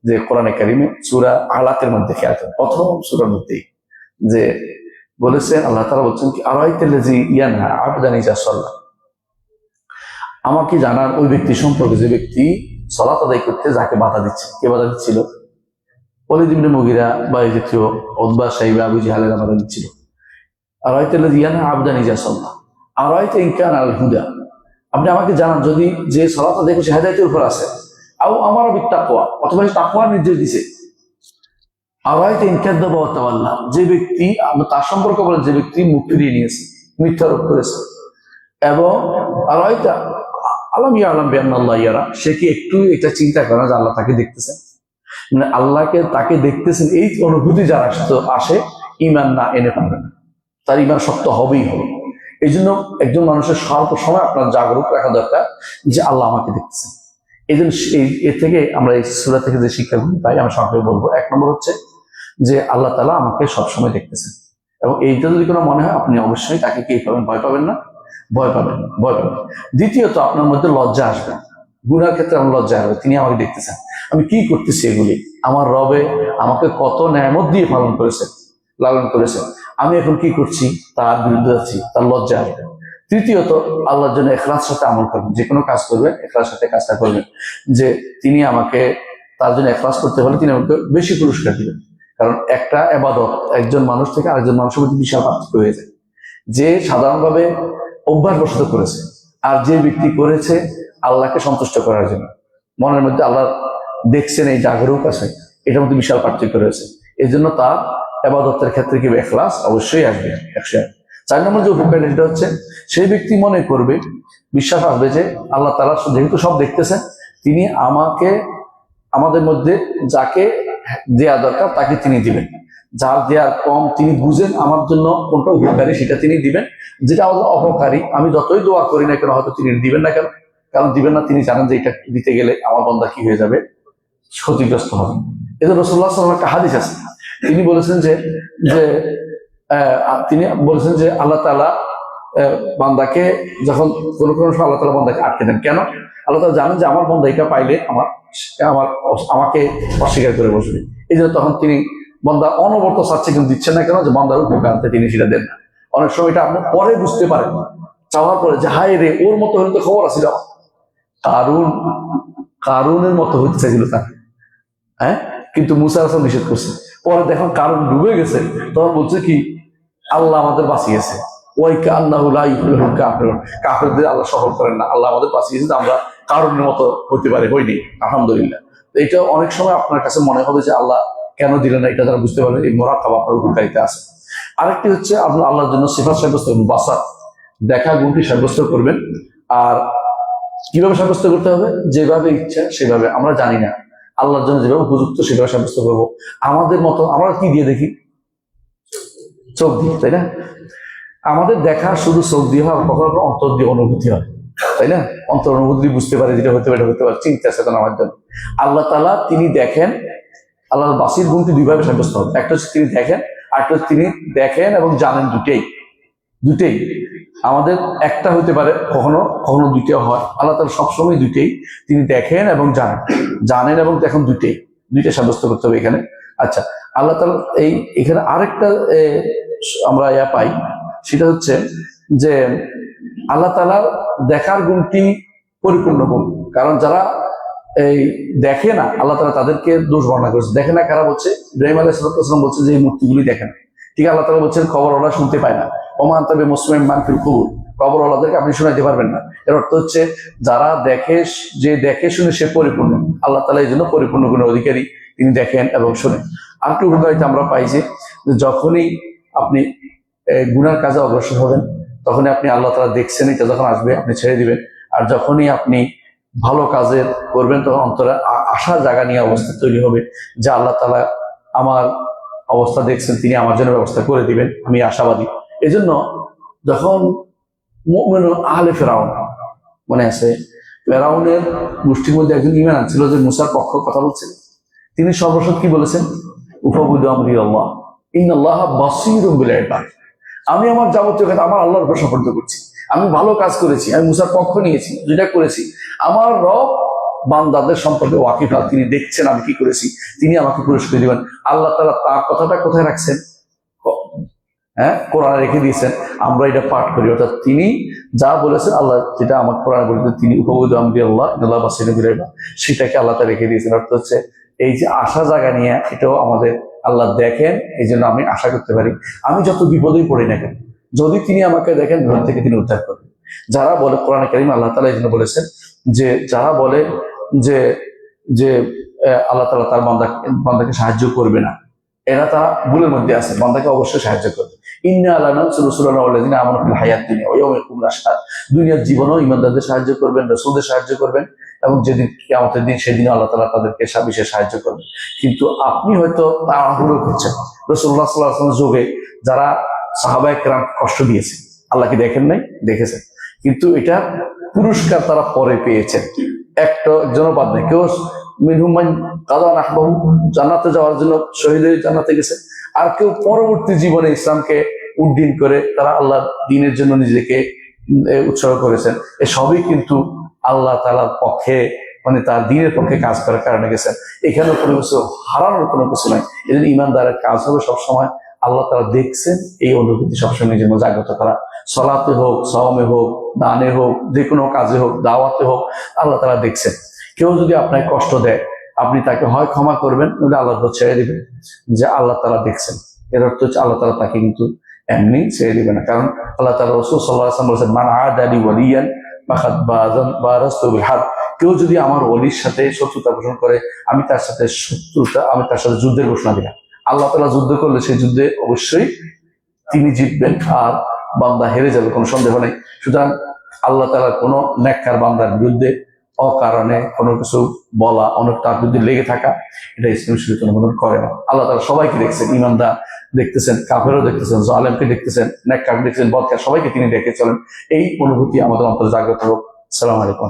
যে কোরআনে কারিমে সূরা আলাকের মধ্যে, খেয়াল করেন প্রথম সূরার মধ্যেই যে বলেছেন, আল্লাহ তাআলা বলছেন কি, আরাইতাল্লাযী ইয়ানহা আবদান ইযা সাল্লা, আমাকে জানার ওই ব্যক্তি সম্পর্কে যে ব্যক্তি সালাত আদায় করতে যাকে বাধা দিচ্ছে। কে বাধা দিচ্ছিল? ওয়ালিদ ইবনে মুগিরা বা এই জাতীয় উতবা সাইবা আবু জাহলেরা বাধা দিচ্ছিল। আরাইতাল্লাযী ইয়ানহা আবদান ইযা সাল্লা আরাইতা ইন কানা আল হুদা, আপনি আমাকে জানান যদি যে সালাত আদায় করছে হেদায়েতের উপর আছে, আও আমারা বিত্তাকওয়া, অথবা তাকওয়ার নির্দেশ দিছে। আরাইতা ইন কাযাবা ওয়া তাওয়াল্লা, যে ব্যক্তি, আমরা তার সম্পর্কে বলেন যে ব্যক্তি মুখ ফিরিয়ে নিয়েছে, মিথ্যারোপ করেছে। এবং আরাইতা আলাম ইয়ালাম বিআন্নাল্লাহ ইয়ারা, সে কি একটু এটা চিন্তা করে না যে আল্লাহ তাকে দেখতেছেন? মানে আল্লাহকে তাকে দেখতেছেন, এই অনুভূতি যার আসে, ঈমান না এনে পারবে না, তার ঈমান শক্ত হবেই হবে। এই জন্য একজন মানুষের স্বল্প সময় আপনার জাগরুক রাখা দরকার যে আল্লাহ আমাকে দেখতেছেন। এই জন্য এর থেকে আমরা এই সূরা থেকে যে শিক্ষাগুলো পাই, আমি সংক্ষেপে বলবো। এক নম্বর হচ্ছে যে আল্লাহ তাআলা আমাকে সবসময় দেখতেছেন, এবং এইটা যদি কোনো মনে হয়, আপনি অবশ্যই তাকে কি পাবেন? ভয় পাবেন না? ভয় পাবেন, ভয় পাবেন। দ্বিতীয়ত, আপনার মধ্যে লজ্জা আসবে, গুনার ক্ষেত্রে আমার লজ্জা আসবে, তিনি আমাকে দেখতেছেন, আমি কি করতেছি এগুলি, আমার রবে আমাকে কত নেয়ামত দিয়ে পালন করেছেন, লালন করেছেন, আমি এখন কি করছি তার বিরুদ্ধে যাচ্ছি, তার লজ্জা আসবে। তৃতীয়ত, আল্লাহর জন্য ইখলাসের সাথে আমল করবেন, যে কোনো কাজ করবেন ইখলাসের সাথে কাজটা করবেন, যে তিনি আমাকে, তার জন্য ইখলাস করতে হলে তিনি আমাকে বেশি পুরস্কার দিবেন। কারণ একটা ইবাদত একজন মানুষ থেকে আরেকজন মানুষের মধ্যে বিশাল পার্থক্য হয়ে যায়। যে সাধারণভাবে অভ্যাসবশত করেছে, আর যে ব্যক্তি করেছে আল্লাহকে সন্তুষ্ট করার জন্য, মনের মধ্যে আল্লাহ দেখছেন, এই জাগরুক আছে, এটার মধ্যে বিশাল পার্থক্য রয়েছে। এই জন্য তার ইবাদতের ক্ষেত্রে কি ইখলাস অবশ্যই আসবে 100। 4 নম্বর যে উপকারিতা, সেটা হচ্ছে সেই ব্যক্তি মনে করবে, বিশ্বাস আসবে যে আল্লাহ তাআলা যেহেতু সব দেখতেছেন, তিনি আমাকে, আমাদের মধ্যে যাকে দেয়া দরকার তাকে তিনি দিবেন, যার দেয়ার কম তিনি বুঝেন আমার জন্য কোনটা উপকারী সেটা তিনি দিবেন, যেটা অপকারী আমি যতই দোয়া করি না কেন হয়তো তিনি দিবেন না। কেন? কারণ দিবেন না, তিনি জানেন যে এটা দিতে গেলে আমার বান্দা কি হয়ে যাবে, ক্ষতিগ্রস্ত হবে। এই জন্য রাসূলুল্লাহ সাল্লাল্লাহু আলাইহি ওয়াসাল্লাম একটা হাদিস আছে, তিনি বলেছেন যে তিনি বলেছেন যে আল্লাহ তাআলা বান্দাকে যখন কোনো কোনো সময় আল্লাহ তাআলা বান্দাকে আটকে দেন। কেন? আল্লাহ তাআলা জানেন যে আমার বান্দা এটা পাইলে আমাকে অস্বীকার করে বসবে। এই জন্য তখন তিনি বান্দা অনবরত চাচ্ছে কিন্তু দিচ্ছেন না। কেন? যে বান্দার উপকারতে তিনি সেটা দেন না। অনেক সময় এটা আপনি পরে বুঝতে পারেন, চাওয়ার পরে, যে হায় রে, ওর মতো হলে তো খবর আছিল, কারুনের মতো হতে চাইছিল তাকে, হ্যাঁ, কিন্তু মুসা আলাইহিস সালাম নিষেধ করছে। পরে দেখুন কারুন ডুবে গেছে, তখন বলছে কি, আল্লাহ আমাদের বাঁচিয়েছে, ওই কান্নাহু লা ইফলিহুল কাফিরুন, কাফেরদের আল্লাহ সফল করেন না, আল্লাহ আমাদের বাঁচিয়েছে, আমরা কারুনের মতো হতে পারে, হইনি, আলহামদুলিল্লাহ। এটা অনেক সময় আপনার কাছে মনে হবে যে আল্লাহ কেন দিলেন না, এটা যারা বুঝতে পারবেন, এই মুরাকাবা আপনার উপকারিতা আছে। আরেকটি হচ্ছে আপনার আল্লাহর জন্য সিফাত সাব্যস্ত করুন, বাসার, দেখা গুণটি সাব্যস্ত করবেন। আর কিভাবে সাব্যস্ত করতে হবে? যেভাবে ইচ্ছা সেভাবে, আমরা জানি না, আল্লাহর জন্য যেভাবে উপযুক্ত সেভাবে সাব্যস্ত করবো। আমাদের মতো আমরা কি দিয়ে দেখি? চোখ দিয়ে, তাই না? আমাদের দেখা শুধু চোখ দিয়ে হয়, কখনো কখনো অন্তর দিয়ে অনুভূতি হয়, তাই না? অন্তর অনুভূতি বুঝতে পারে যেটা হতে পারে, হতে পারে চিন্তা চেতনার মাধ্যমে। আল্লাহ তাআলা তিনি দেখেন, আল্লাহ বাসির গুণটি দুইভাবে সাব্যস্ত হবে। একটা হচ্ছে তিনি দেখেন, আর একটা হচ্ছে তিনি দেখেন এবং জানেন। দুটেই আমাদের একটা হতে পারে, কখনো কখনো দুইটাও হয়। আল্লাহ তাআলা সবসময় দুইটাই, তিনি দেখেন এবং জানেন এবং দেখেন, দুইটা সাব্যস্ত করতে হবে এখানে। আচ্ছা, আল্লাহ তাআলা এখানে আরেকটা আমরা পাই, সেটা হচ্ছে যে আল্লাহ তাআলার দেখার গুণটি পরিপূর্ণ গুণ। কারণ যারা দেখে না, আল্লাহ তাআলা তাদেরকে দোষ বর্ণনা করেছে। দেখে না কারা? বলছে ইব্রাহিম আলাইহিস সালাম বলছে যে এই মূর্তিগুলি দেখে না। ঠিক, আল্লাহ তাআলা বলছেন খবরওয়ালা শুনতে পায় না, ওমান তাবে মুসলিম মানফিল কুবুর, খবরওয়ালাদেরকে আপনি শোনাইতে পারবেন না। এর অর্থ হচ্ছে যারা দেখে শুনে সে পরিপূর্ণ। আল্লাহ তাআলা এই জন্য পরিপূর্ণ গুণের অধিকারী, তিনি দেখেন এবং শোনেন। আরেকটু উদাহরণ আমরা পাই যে যখনই আপনি গুনার কাজে অগ্রসর হবেন, তখনই আপনি আল্লাহ তাআলা দেখছেন, এটা যখন আসবে আপনি ছেড়ে দিবেন। আর যখনই আপনি ভালো কাজে করবেন, তখন অন্তরে আশার জায়গা নিয়ে অবস্থা তৈরি হবে যে আল্লাহ তাআলা আমার অবস্থা দেখছেন, তিনি আমার জন্য ব্যবস্থা করে দিবেন, আমি আশাবাদী। এজন্য যখন মুমিন আহলে ফেরাউন, মনে আছে, ফেরাউনের গোষ্ঠীর মধ্যে একজন ঈমান আনছিল যে মুসার পক্ষ কথা বলছেন, তিনি সর্বশেষ কি বলেছেন? উফাবুদু আমরি আল্লাহ ইন্নাল্লাহা বাসীরুম বিল ইবাদ। আমি আমার যাবতীয় কাজ আমার আল্লাহর উপর সমর্পণ করছি। আমি ভালো কাজ করেছি, আমি মুসার পক্ষ নিয়েছি, যেটা করেছি আমার রব বান্দাদের সম্পর্কে ওয়াকিফ, তিনি দেখছেন আমি কি করেছি, তিনি আমাকে পুরস্কার দিবেন। আল্লাহ তাআলা তার কথাটা কোথায় রাখছেন? কোরআনে রেখে দিয়েছেন, আমরা এটা পাঠ করি। অর্থাৎ তিনি যা বলেছেন, আল্লাহ যেটা আমার কোরআনে বলেছেন, তিনি উফাবুদু আমরি আল্লাহ ইন্নাল্লাহা বাসীরুম বিল ইবাদ, সেটাকে আল্লাহ তাআলা রেখে দিয়েছেন। অর্থ হচ্ছে এই যে আশা জায়গা নিয়ে, এটাও আমাদের আল্লাহ দেখেন, এই জন্য আমি আশা করতে পারি আমি যত বিপদেই পড়ি না কেন, যদি তিনি আমাকে দেখেন, বিপদ থেকে তিনি উদ্ধার করবেন। যারা বলে, কোরআনে কারীমে আল্লাহ তাআলা এই জন্য বলেছেন যে যারা বলে যে যে আল্লাহ তাআলা তার বান্দাকে সাহায্য করবে না, এরা তারা ভুলের মধ্যে আছে। বান্দাকে অবশ্যই সাহায্য করবে। ইন্না আলা নানসুরু রুসুলানা ওয়াল্লাযিনা আমানু ফিল হায়াতিদ দুনিয়া ওয়া ইয়াউমা ইয়াকুমুল আশহাদ। দুনিয়ার জীবনেও ঈমানদারদের সাহায্য করবেন, রাসূলদের সাহায্য করবেন, এবং যেদিন কিয়ামতের দিন, সেদিনও আল্লাহ তাআলা তাদেরকে বিশেষ সাহায্য করবেন। কিন্তু আপনি হয়তো তাড়াহুড়ো করছেন। রাসূলুল্লাহ সাল্লাল্লাহু আলাইহি ওয়াসাল্লামের যুগে যারা সাহাবায়ে কেরাম কষ্ট দিয়েছে, আল্লাহ কি দেখেন নাই? দেখেছেন। কিন্তু এটা পুরস্কার তারা পরে পেয়েছেন। একজনও বাদ নেই। কেউ মিনহুম মান কাদা নাহবাহু, জান্নাতে যাওয়ার জন্য শহীদ হয়ে জান্নাতে গেছে। আর কেউ পরবর্তী জীবনে ইসলামকে উড্ডীন করে তারা আল্লাহ দ্বীনের জন্য নিজেকে উৎসর্গ করেছেন। এসবই কিন্তু আল্লাহ তাআলার পক্ষে, মানে তার দ্বীনের পক্ষে কাজ করার কারণে গেছেন। এখানে কোনো কিছু হারানোর কোনো কিছু নাই। এই জন্য ঈমানদারের কাজ হবে সবসময় আল্লাহ তাআলা দেখছেন, এই অনুভূতি সবসময় নিজের মধ্যে জাগ্রত করা। সালাতে হোক, সাওমে হোক, দানে হোক, যে কোনো কাজে হোক, দাওয়াতে হোক, আল্লাহ তাআলা দেখছেন। কেউ যদি আপনাকে কষ্ট দেয়, আপনি তাকে হয় ক্ষমা করবেন, নইলে আল্লাহর উপর ছেড়ে দিবেন, যে আল্লাহ তাআলা দেখছেন। এর অর্থ হচ্ছে আল্লাহ তাআলা তাকে কিন্তু এমনি ছেড়ে দিবে না। কারণ আল্লাহ তাআলা, রাসূল সাল্লাল্লাহু আলাইহি ওয়াসাল্লাম বলেছেন, মান আদা লি ওয়ালিয়ান ফাকাদ বারাজতু বিল হারব। কেউ যদি আমার ওলির সাথে শত্রুতা পোষণ করে, আমি তার সাথে যুদ্ধের ঘোষণা দিলাম। আল্লাহ তাআলা যুদ্ধ করলে সেই যুদ্ধে অবশ্যই তিনি জিতবেন, আর বান্দা হেরে যাবে, কোনো সন্দেহ নেই। সুতরাং আল্লাহ তাআলা কোনো নেককার বান্দার বিরুদ্ধে অকারণে কোনো কিছু বলা, অনেক তার বিরুদ্ধে লেগে থাকা, এটা ইসলাম শরীয়ত অনুমোদন করে না। আল্লাহ তাআলা সবাইকে দেখছেন, ঈমানদার দেখতেছেন, কাফেরও দেখতেছেন, জালেমকে দেখতেছেন, নেককারকে দেখতেছেন, বদকার, সবাইকে তিনি দেখে চলেন। এই অনুভূতি আমাদের অন্তরে জাগ্রত হোক। আসসালামু আলাইকুম।